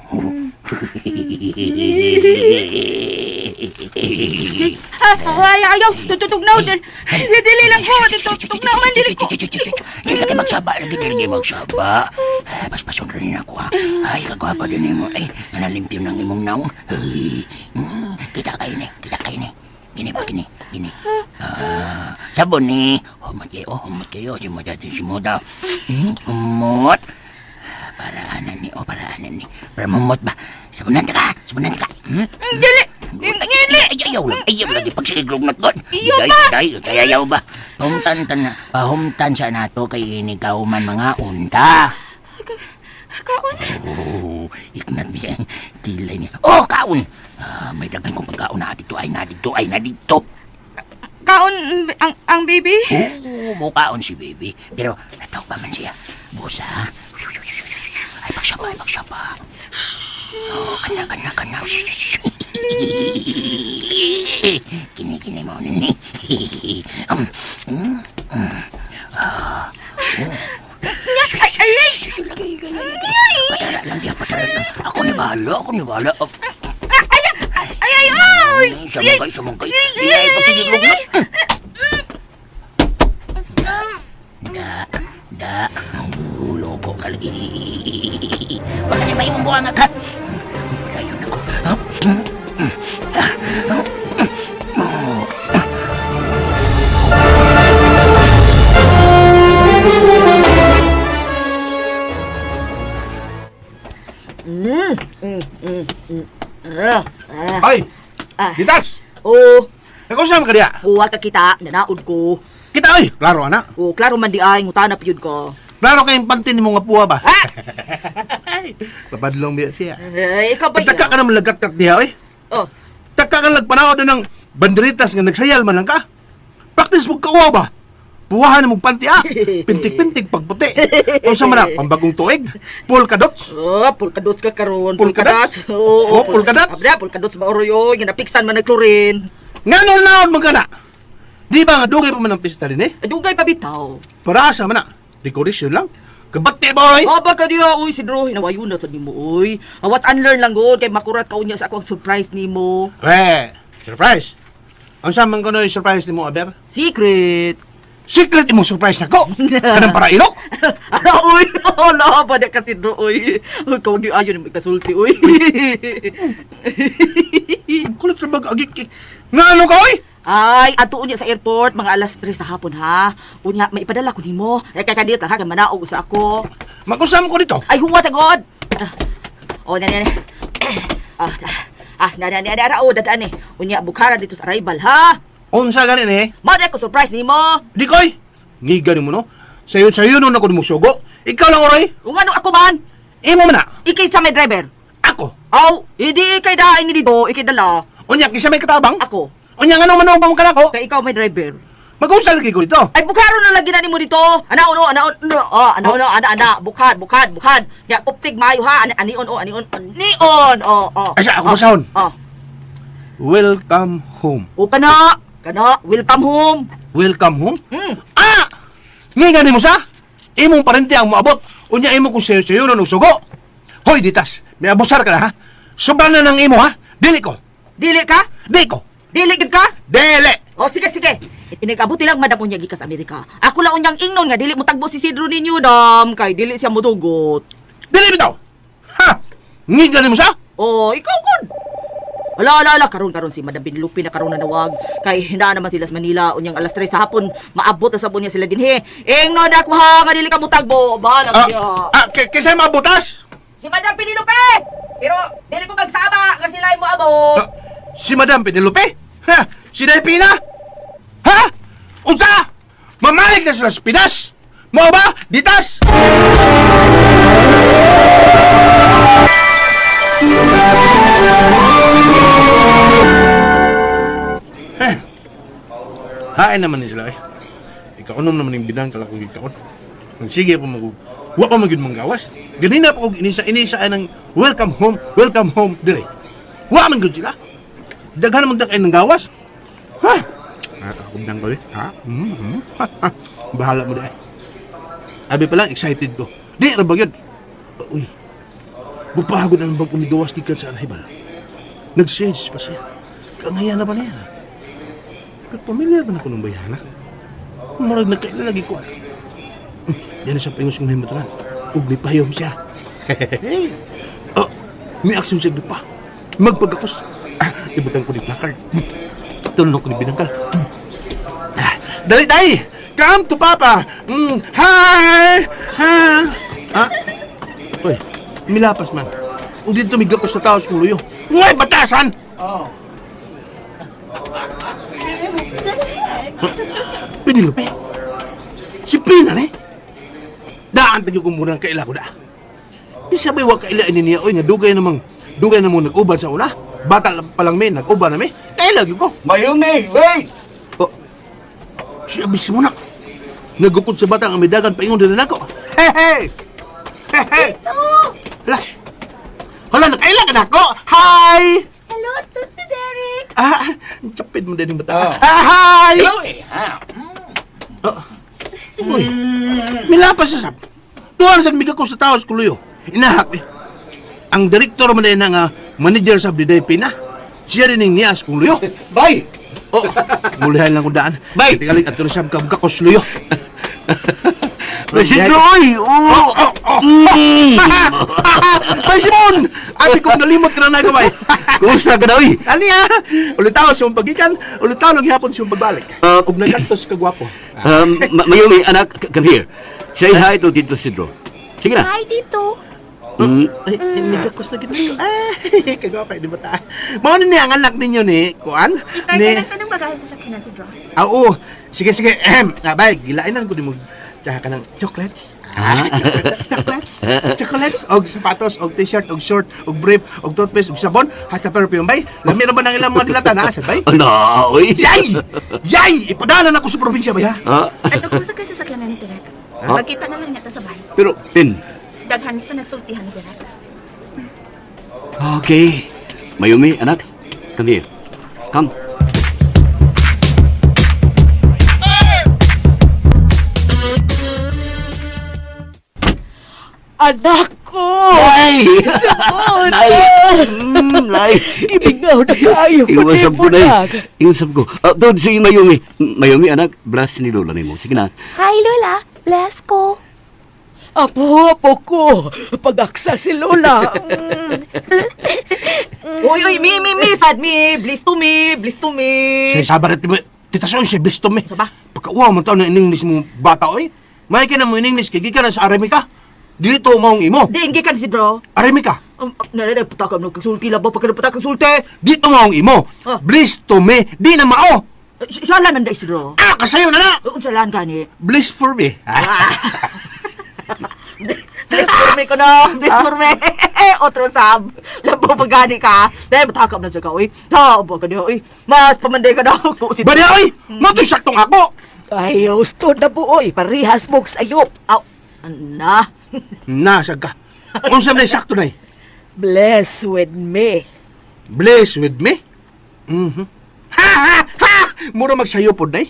Ayaw! Tutugnaw! Dili lang ko! Tutugnaw man! Dili ko! Hindi ka magsaba. Lagi magsaba. Paspason rin ako, ha? Ay, kagwapa din mo. Ay, manalimpyo ng imong naong. Kita kayo ni. Gini. Sabon ni. Humot kayo. Simot natin simota. Humot. Paraanan ni. Para mamot ba? Sabunan ka. Dili! Ayaw lagi pagsigiglog na god. Iyo ba? Ayaw ba? Pahumtan sa nato kay ini kauman mga unta. Kaon? Iknat niya ang kilay niya. Oh, kaon! May dagan kong pagkaon na dito. Kaon ang baby? Oo, mukaon si baby. Pero nataw pa man siya. Busa. Ay, pagsapa. Oh, kana. Kini mo ni. Patara lang. Ako ni bahala. Samangkay. Iyay, pagsigiglog na. Da. Loko ka lagi. Baka di may mong buwangat, ha? Padayon ako. Ay! Bitas! Oo. Ikaw saan ka diya? Buwa ka kita, nanaod ko. Kita ay! Klaro, anak. Oo, klaro man di ay, ngutana pa yun ko. Klaro kayong pantin ni mga puwa ba? Papadlong biya siya. Ikaw ba Taka ka naman lagat-kat diya, oy. Oh. Taka ka nagpanahod na ng banderitas nga nagsayal man lang ka. Practice mo kawa ba? Puwahan na mong panty Pintig-pintig pagputi. O sa manak, pambagong tuig. Polka dots. Oh, polka dots ka karon. Polka dots? Oo, polka dots? Abda, polka dots ba oroy, ginapiksan man nagklorin. Nga naon magana. Di ba nga dugay pa man ang pista din eh? Dugay pa bitaw. Para sa mana, decoration lang. Kabate ba oy? Aba ka diha, uy, si Dro, hinawayo na sa nimo, uy. What's unlearn lang god, kay makurat ka unya sa akong surprise nimo. Surprise? Ang samang ko na yung surprise ni mo, Aber? Secret. Secret imong surprise na ko? Kanang para ilok? Ano, uy? Wala pa na kasi, Dro, uy. Uy, kawag yung ayon yung magkasulti, uy. Kulit na mag-agik. Nga ano ka, uy? Ay, ato unya sa airport, mga alas 3 sa hapon, ha? Unya, may ipadala ko nimo. Ay, kaya kadiyot lang, ha? Kaya manaog sa ako. Mag-usam ko dito. Ay, huwa, tagod! Dadaan eh. Unya, bukara dito sa arrival, ha? Unsa ganin eh? Mada ko surprise nimo. Di koy! Ngiga ni mo, no? Sayo nun ako musugo. Ikaw lang, Oroy. Kung ano ako man? Imo man na. Ikay sa may driver. Ako? Aw, hindi ikay dain ni dito, ikay dala. Unya, kisa may katabang? Ako. Unya, nga naman ako ka na ko? Kaya ikaw may driver. Mag-usal lagi ko dito. Ay, bukaro na lagi na nimo dito. Ana, bukad. Ya, kuptig mayo ha. Anion. Asa, ako masahon. Welcome home. O, kana, welcome home. Welcome home? Hmm. Ngiga ni mo sa? Imong parente ang moabot. Unya, imo kung sayo nun usugo. Hoy, ditas, may abusar ka na ha? Sobra na ng imo ha? Dili ko. Dili ka? Dili ko. Dili gid ka? Dili! O, sige. Inikabuti lang madam unya gikas Amerika. Ako lang unyang ingnon nga dili mo tagbo si Sidro ninyo dam kay dili siya mudugot. Dili bitaw. Ha? Ngiga ni mo sa? Oh, ikaw gud. Ala, karon si Madam Binlupi na karon na nawag kay hinda naman sila sa Manila unyang alas 3 sa hapon maabot na sa bunya sila dinhi. Ingnon ako ha nga dili ka mutagbo. Bahala siya. Kisay mabutas? Si Madam Binlupi. Pero dili ko magsama nga sila mo abot. Si Madam Penelope? Ha? Si Delpina? Ha? Unsa? Mamalik na sila sa Pinas? Mo ba? Ditas? Hain naman ni sila eh. Ikaunom naman yung binangkal akong ikaon. Sige pa wa pa magyud manggawas. Ganina pa og inisa ng welcome home dire. Wa man gud sila. Daghan man dak ay nang gawas. Ha? Ako nang ko eh. Ha? Bahala mo dai. Abi pa lang excited ko. Di ra bagyod. Uy. Bupahagod ang bag umigawas gikan sa arrival. Nag-change pa siya. Kangayan na ba niya? Pero pamilyar ba na ko ng bayana? Marag nagkailalagi ko. Yan na siya pangos yung nahimutangan. Huwag may pahiyom siya. May aksyon siya pa. Magpagakos. Ibutang ko ni placard. Tulunok ko ni binangkal. Dali, day! Come to Papa! Hi! Uy, milapas man. Huwag dito migakos sa tao sa kuluyo. Uy, batasan! Penelope? Si Pina eh? Daan tayo kung muna kaila ko da. Isabay wag kaila niya oy nga dugay namang nag-uban sa una. Bata pa lang may nag-uban na may. Kaila gyud ko. Mayumi, wait! Si abis mo na. Nagukod sa bata ang may dagan paingon din nako. Hey! Hala, nakaila ka na ako! Hi! Hello, Tutu Derek. Chapid mo din yung bata. Hi! Hello Uy, milapas sa sab. Tuwan sa miga ko sa tao sa kuluyo. Inahak eh. Ang direktor man din nga manager sa Biday Pina. Siya rin yung niyas kuluyo. Bye! Mulihan lang kung daan. Bye! Tingalik at tulisam kabgakos luyo. Presidro, oy! Bay Simon! Abi ko nalimot ka na nagaway. Kumusta ka na, oy? Aniya! Ulitaw sa mong pagikan, ulitaw lang ihapon sa mong pagbalik. Ug nagantos ka gwapo. Mayumi, anak, come here. Say hi to Tito Sidro. Sige na. Hi, Tito. Ay, nagakos na kita. Ay, kagwapay, di ba ta? Mao ni ang anak ninyo ni, kuan? Ni tanong bagay sa sakinan si Bro. Oo. Sige. Bay, gilainan ko di mo tsaka ka ng chocolates. Chocolates. chocolates, og sapatos, og t-shirt, og short, og brief, og toothpaste, og sabon, hasta perfume bay. Lami na ba ng ilang mga dilata na asad bay? Ano, oy. Yay! Yay! Ipadala na ko sa probinsya bay ha? Ato kung sa kayo sasakyan na ni Direk. Magkita na lang yata sa bahay. Pero, Tin. Daghan ito nagsultihan ni Direk. Okay. Mayumi, anak. Come here. Come. Anak ko! Nay! Sakot! Nay! Nay! Gibingaw na kayo ko Iwasap ko, mo Nay. na. Iwasap ko. Doon, si Mayumi. Mayumi, anak. Bless ni Lola ni mo. Sige na. Hi, Lola. Bless ko. Apo ko. Pag-aksa si Lola. Uy, sad me. Please to me. Say sabaret mo. Tita Soy, say bless to me. Saba? Pagkauwa mo taon ng English mo bata oy. May ka na mo in English kay gikan na sa Aramika. Dito maong imo. Diin ka si bro. Aramika. Nalala, putakam ng kasulti labo. Pagkanaputak kasulti. Dito maong imo. Bliss to me. Di na mao. Siya lang nanday si bro. Kasayo na na. Unsalaan ka ni? Bliss for me. Bless for me ko no. Bless for me. Otro sab. Labo pagani ka. Dahil matakam na siya ka, uy. Abo ka niya, uy. Mas pamanday ka na ako. Badi oy. Mato saktong ako. Ay, gusto na buoy. Parihas mong sayop. Aw. Ana. Nasag ka. Unsa man sakto nay? Bless with me. Bless with me? Ha! Mura magsayo po nay.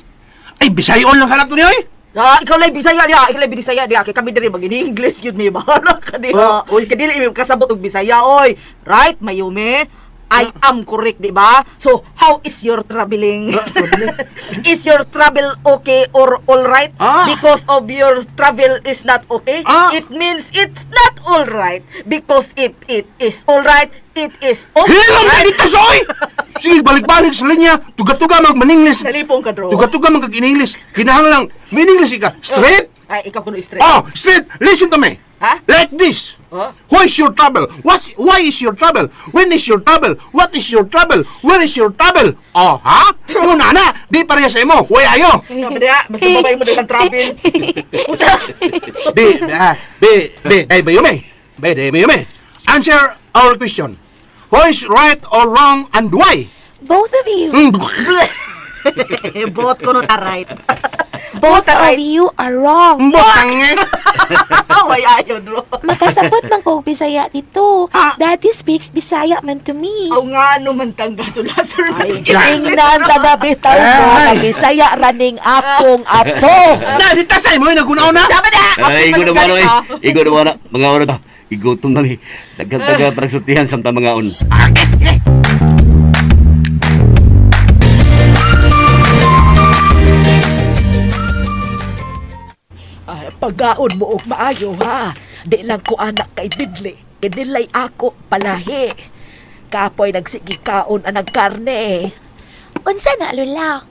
Ay, bisayon lang ka na to niya oy. Ikaw lang Bisaya diya. Kay kami diri mag-English yun may bahala ka diya. Oy. Kadili may kasabot og Bisaya oy. Right, Mayumi? I am correct, di ba? So, how is your traveling? Is your travel okay or all right? Because of your travel is not okay, it means it's not all right. Because if it is all right, it is okay. Hilang na dito, Soy! Sige, balik-balik sa linya. Tuga-tuga mag-English. Nalipong ka, Dro. Tuga-tuga mag-English. Kinahanglan, min-English ka. Straight? Ay, ikaw kuno straight. Oh, straight. Listen to me. Ha? Like this. Why is your trouble? Why is your trouble? When is your trouble? What is your trouble? Where is your trouble? Oh, ha? Yung nana, di pareha sa imo. Way ayo. Sabi niya, mas babay mo din travel. Bayume. Answer our question. Who is right or wrong and why? Both of you. Both ko no right. Both of you are wrong. Botang Way ayo, Dro. Makasabot man ko og Bisaya dito. Daddy speaks Bisaya man to me. Aw nga naman kang gaso-lasor. Ay, ingnan ta na bitaw ko. Bisaya raning akong apo. Na, di tasay mo yung nagunaw na. Dapat na. Ay, igo na mano eh. Igo na mano. Mga oras ta. Igutom na ni. Dagdag pagsultihan sa mga on. Paggaon mo og maayo ha. Di lang ko anak kay bidli. Kinilay ako palahi. Kapoy nagsigi kaon anang karne. Unsa na, Lola?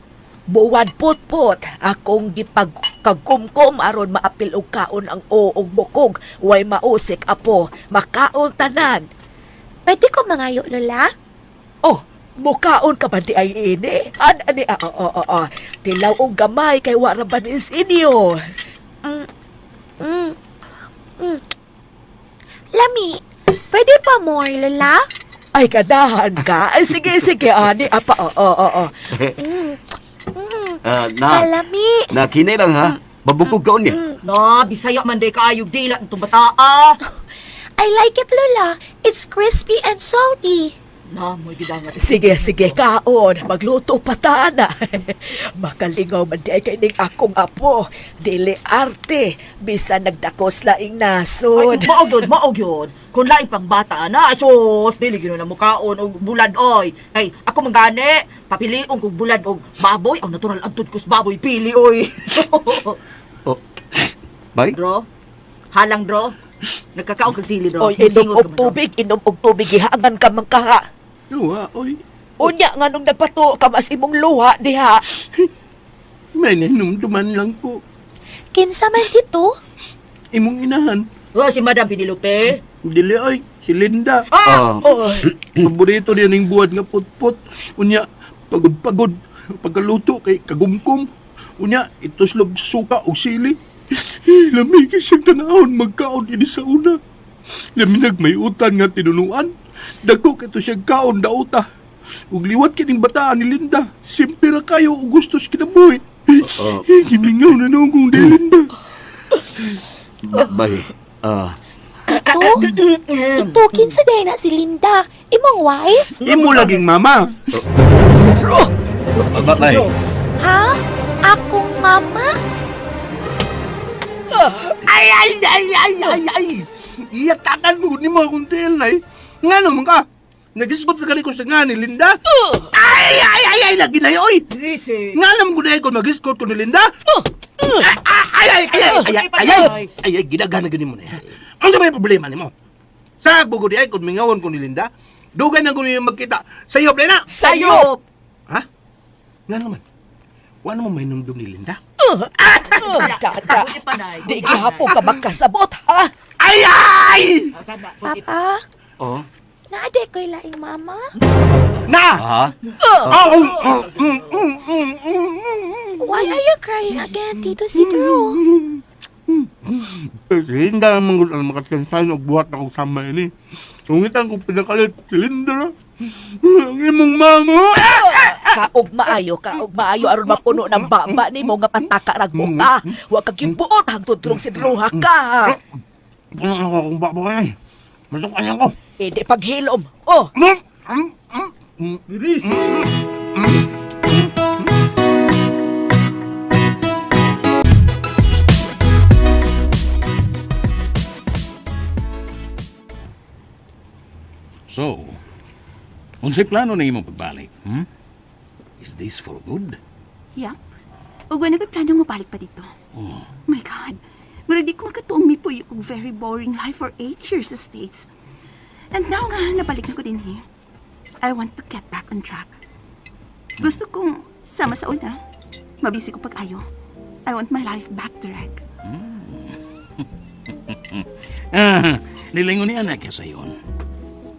Buwan put-put. Akong gipagkagkumkum aron maapil og kaon ang og bukog. Way mausik apo. Makaon tanan. Pwede ko mangayo, Lola? Oh, mukaon ka ba di ay ini? Ani, Tilaw og gamay kay wara ba ni inyo. Lami, pwede pa more, Lola? Ay, ganahan ka. Ay, sige, ani. Apa, Lami. Kinay lang ha. Babukog kaon niya. No, Bisaya man day kaayog dila itong bata. I like it, Lola. It's crispy and salty. Na, mo'y gidangat. Sige, kaon. Magluto pa ta na. Makalingaw man di ay kaining akong apo. Dili arte. Bisan nagdakos laing nasod. Ay, maog yun. Kung laing pang bata na, sos, dili gino na mukaon o bulad, oy. Ay, ako manggani, papilion kong bulad o baboy. Ang natural antod ko sa baboy, pili, oy. Bay? Dro, halang, Dro. Nagkakaon kag sili, Dro. Oy, inom og tubig, ihaangan ka man ka. Luha, oy. Unya nga nung nagpato ka mas imong luha diha. May nanumduman lang ko. Kinsa man dito? Imong inahan. Oh, si Madam Pinilupe. Dili ay, si Linda. Oy. Paborito niya ng buhat nga put-put. Unya, pagod-pagod. Pagkaluto kay kagumkum. Unya, ituslob sa suka o sili. Lamig siyang tanahon magkaon ini sa una. Laminag may utan nga tinunuan. Dagko kito siyang kaon dauta. Ug liwat kining bataan ni Linda. Simple ra kayo ug gustos kinabuhi. Gimingaw na noong kung di Linda. Bay, Ito, kinsa day na si Linda? Imong wife? Imo laging mama. Bay. Ha? Akong mama? Ay! Iyatakan mo ni mga kuntil na Nga naman ka. Nagisgot na gali ko sa nga ni Linda. Ay! Lagi na yun, oy! Nga naman ko na yun kung nagisgot ko ni Linda. Ay! Ginagana ganin mo na yan. Ano ba yung problema ni mo? Sa bugo di ay kung mingawon ko ni Linda, dugan na ko niyo magkita. Sayop na na! Sayop! Ha? Nga naman. Wala mo may numdum ni Linda? Dada, di gihapon ka magkasabot, ha? Ay! Papa? Oh. Naade ko'y laing mama? Na! Ha? Why are you crying again, Tito Sidro? Linda naman kung ano makatkansan o buhat na kong sama ini. Ungitan kong pinakalit si Linda na. Ang imong mama! Kaog maayo aron mapuno ng baba ni mo nga pataka ragmo ka. Huwag kang kibuot hangtod tulong sidruha ka. Puno na akong baba ka yan. Masukan niya ko. Hindi paghilom. Oh! Bilis! So, unsay plano na imong pagbalik? Is this for good? Yeah. Ug wala ba plano mo balik pa dito? Oh. My God. Mura di ko makatuong mi po yung very boring life for 8 years sa States. And now nga, nabalik na ko din here. I want to get back on track. Gusto kong sama sa una. Mabisi ko pag-ayo. I want my life back, Derek. Nilingon niya na kaya sayon.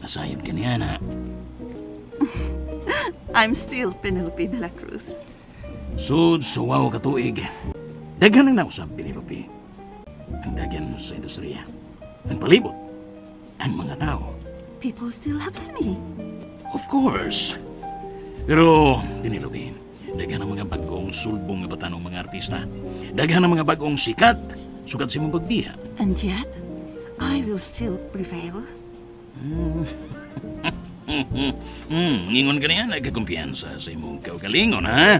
Nasayod ka niya na. I'm still Penelope de la Cruz. Sud, suwaw katuig. Daghan ang nausap, Penelope. Ang daghan sa industriya. Ang palibot. Ang mga tao. People still loves me. Of course. Pero, Penelope, daghan ang mga bagong sulbong nga batanong mga artista. Daghan ang mga bagong sikat. Sukat si mong pagbiya. And yet, I will still prevail. Ngingon ka niya, nagkakumpiyansa sa imong kaugalingon, ha?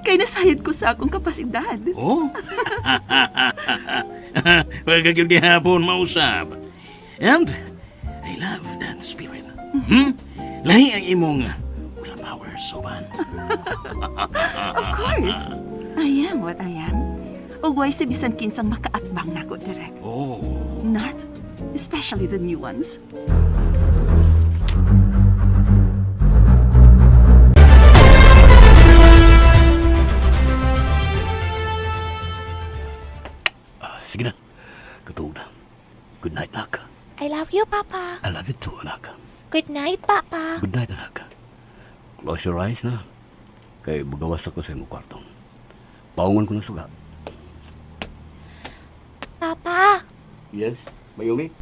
Kay nasayad ko sa akong kapasidad. Oh? Huwag ka gyud gihapon mausap. And I love that spirit. Lahi ang imong willpower, Soban. Of course. I am what I am. Ugway sa bisan kinsang makaatbang nako, Derek. Oh. Not especially the new ones. Sige na. Katuog na. Good night, anak. I love you, Papa. I love you too, anak. Good night, Papa. Good night, anak. Close your eyes na. Kay bugawas ako sa imong kwartong. Paungon ko na suga. Papa, Yes, Mayumi?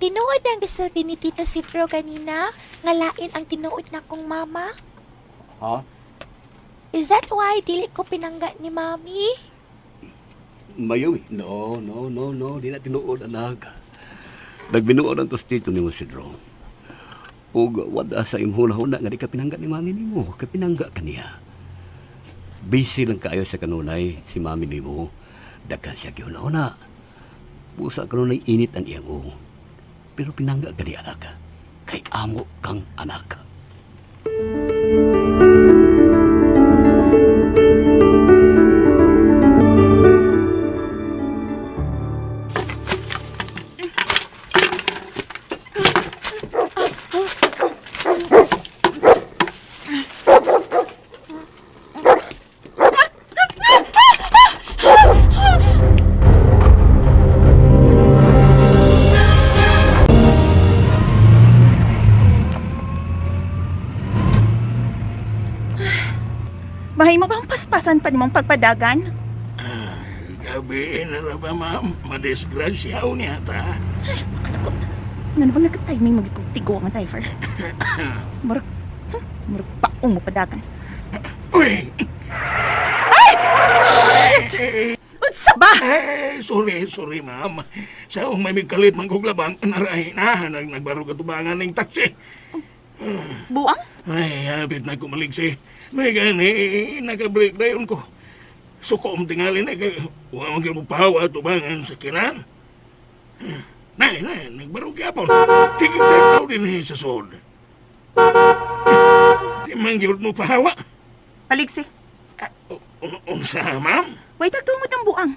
tinuod ang gisulti ni Tito Sidro kanina, nga lain ang tinuod na kong mama. Ha? Is that why dili ko pinangga ni Mami? Mayumi? No. Di na tinuod, anak. Nagbinuod ang tostito ni mo si Drew. Ug wada sa imhuna-huna nga di ka pinangga ni mami nimo, ka pinangga kaniya. Busy lang kaayo sa kanunay si mami nimo. Daghan siya gihuna-huna. Busa kanunay init ang iyang uho. Pero pinangga ka ni anak. Kay amo kang anak. Bahay mo bang paspasan pa nimong pagpadagan? Labi na ra ba, ma'am? Madisgrasyaw niya ta. Nga bang nagka-timing magikog-tigo ang driver? Murag paong mo padagan. Uy! Shit! Unsa ba? Sorry, ma'am. Sa may mikalit man kong labang, naray na, nagbarog katubangan ng taksi. Buang? Ay, habit na kumaligsi. May gani, naka-break na yun ko. Sukom tingali na, huwag mo pahawa tubangan sa kinan. Nay, nagbarog yapon. Tigil-tigil din sa sod. Di mangyod mo pahawa. Paligsi. Unsa, ma'am? Way tagtungod ng buang.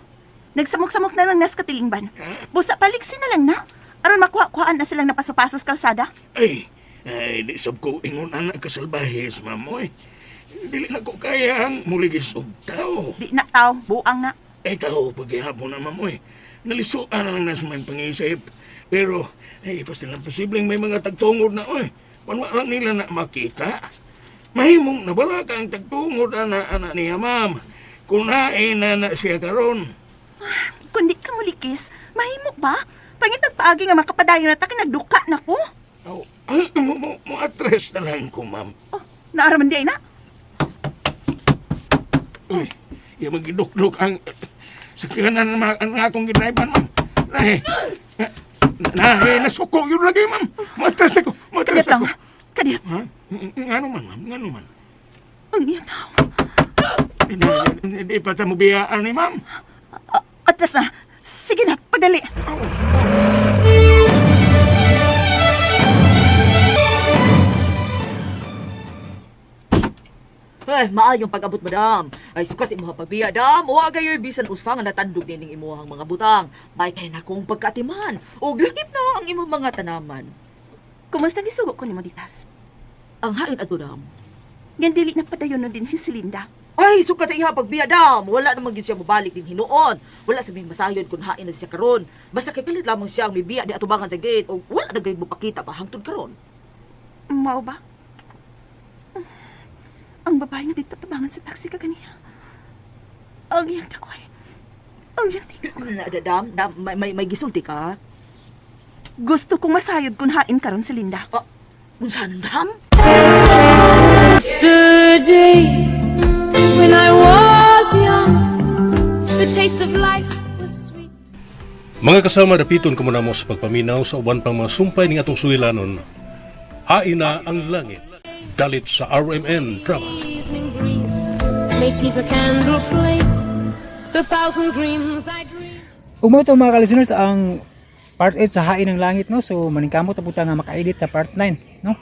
Nagsamok-samok na lang nas katilingban. Busa paligsi na lang na. Aron makuha-kuhaan na silang napasupasos kalsada. Ay, di sab ko ingon anak kasalbahis, ma'am mo eh. Dili na ko kaya ang muligis og tao. Di na tao, buang na. Ay tao, paghihapon na, ma'am mo eh. Nalisuan na lang nas may pangisip. Pero, pas nilang posibleng may mga tagtungod na, oy. Panwa lang nila na makita. Mahimong nabala ka ang tagtungod ana niya, ma'am. Kunain na siya karon. Kundi ka mulikis, mahimo ba? Pangitag paagi nga makapadayon na ta nagduka na ko. Mo address na lang ko, ma'am. Oh, naaraman di ay na. Uy, yung magidukduk ang sakyanan ang akong ginaiban, ma'am. Nasuko yun lagi, ma'am. Matras ako. Kadiyat lang. Kadiyat. Ha? Ngano man, ma'am? Ngano man? Ang yanaw. Hindi pa tayo biyaan ni ma'am. Atras na. Sige na, padali. Ay, maayong pag-abot, madam. Ay, sukas imuha pagbiya, dam. Huwag kayo bisan usang na natandog din ng imuhang mga butang. May kaya na kong pagkatiman. O lakip na ang imong mga tanaman. Kumusta gisugo ko ni mo ditas? Ang hain ato, dam. Gandili na padayon na din si Linda. Ay, sukat sa iha pagbiya, dam. Wala naman gid siya mabalik din hinuon. Wala sa may masayon kung hain na siya karon. Basta kay lamang siya ang may biya di atubangan sa gate. O wala na gayon mo pakita pa hangtod karon. Mao ba? Ang babae nga dito tabangan sa taxi kaganiya. Ang iyang dakway. Ang iyang tigok. Dam, may gisulti ka? Gusto kong masayod kung hain karon si Linda. Unsan, dam? Yesterday, when I was young, the taste of life was sweet. Mga kasama, dapiton ko muna mo sa pagpaminaw sa uban pang mga sumpay ng atong suwilanon. Hain na ang langit. Dalit sa RMN Drama. Evening breeze may tease a candle flame. The thousand dreams I dream. Ugmo ito mga ka-listeners ang part 8 sa Hain ng Langit, no? So maningkamot ta nga maka-edit sa part 9, no?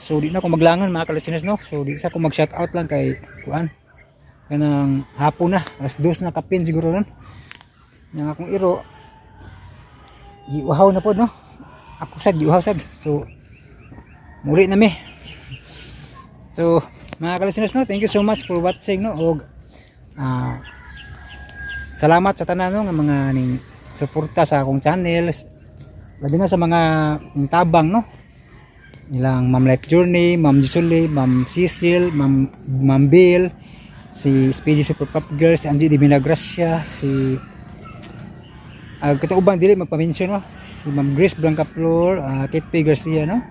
So di na ako maglangan mga ka-listeners, no? So di sa ako mag-shoutout lang kay kuan. Kanang hapon na, alas 2 na kapin siguro ron. Yang akong iro giuhaw na pod, no? Ako sad giuhaw sad. So muli na mi. So, mga ka-listeners, no, thank you so much for watching, no, og salamat sa tanan, no, nga mga ning suporta sa akong channel, labi na sa mga tabang, no, nilang Ma'am Life Journey, Ma'am Jisuli, Ma'am Cecil, Ma'am Bill, si Speedy Super Pop Girl, si Angie Di Vinagracia, si katauban dili magpa-mention, no, si Ma'am Grace Blanca Flor, Kate P. Garcia, no.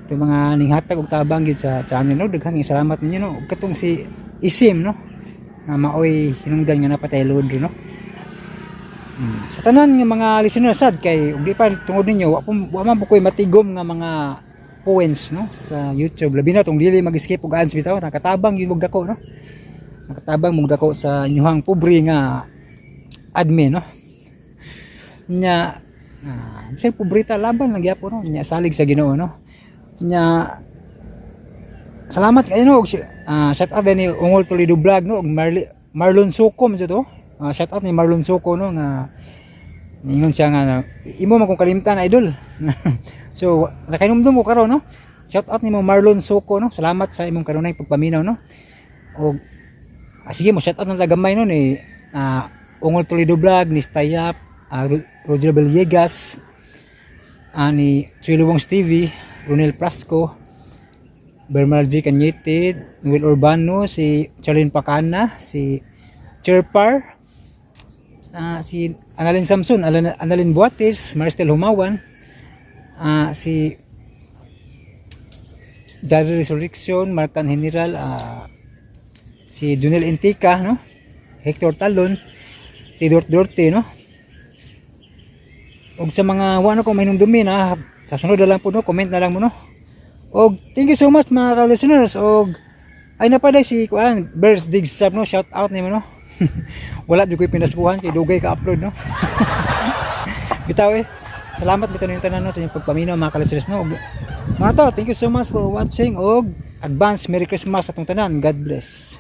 Ito mga ninghatag og tabang gid sa channel, no, daghang salamat ninyo, no, ug katong si Isim, no, na maoy hinungdan nga napatay load, no. Sa tanan nga mga listeners sad kay ug di pa tungod ninyo wa man po koy matigom nga mga points, no, sa YouTube, labi na tong dili mag-skip og ads bitaw, nakatabang yun mug dako, no, nakatabang mug dako sa inyong pobre nga admin, no, nya say pobrita laban lang gyapon, no, nya salig sa Ginoo, no. Nya salamat kayo, no, shout out ni Ungol Toledo Vlog, no, Marlon Suko man to, shout out ni Marlon Suko, no, nga ningon siya nga imo man kung kalimtan idol. So nakainomdom ko karon, no, shout out ni mo Marlon Suko, no, salamat sa imong kanunay pagpaminaw, no, og sige mo shout out ng tagamay, no, ni Ungol Toledo Vlog, ni Stayap, Roger Villegas, ni Chuluwong Stevie, Ronel Prasco, Bermal G. Cañete, Noel Urbano, si Charlene Pacana, si Cherpar, si Annalyn Samson, Annalyn Buatis, Maristel Humawan, si Dari Resurrection, Marcan General, si Junel Intica, no? Hector Talon, Tidor Dorte, no? Og sa mga wano ko mainumdumi na sa sunod na lang po, no? Comment na lang mo, no? Og thank you so much mga ka-listeners. Og ay napaday si kuan Bears Dig Sub, no? Shout out nimo, no? Wala di ko'y pinaskuhan kay dugay ka-upload, no? Bitaw salamat bitaw ng tanan, no, sa inyong pagpaminaw mga ka-listeners, no? Og, mga to, thank you so much for watching og advance Merry Christmas atong tanan. God bless.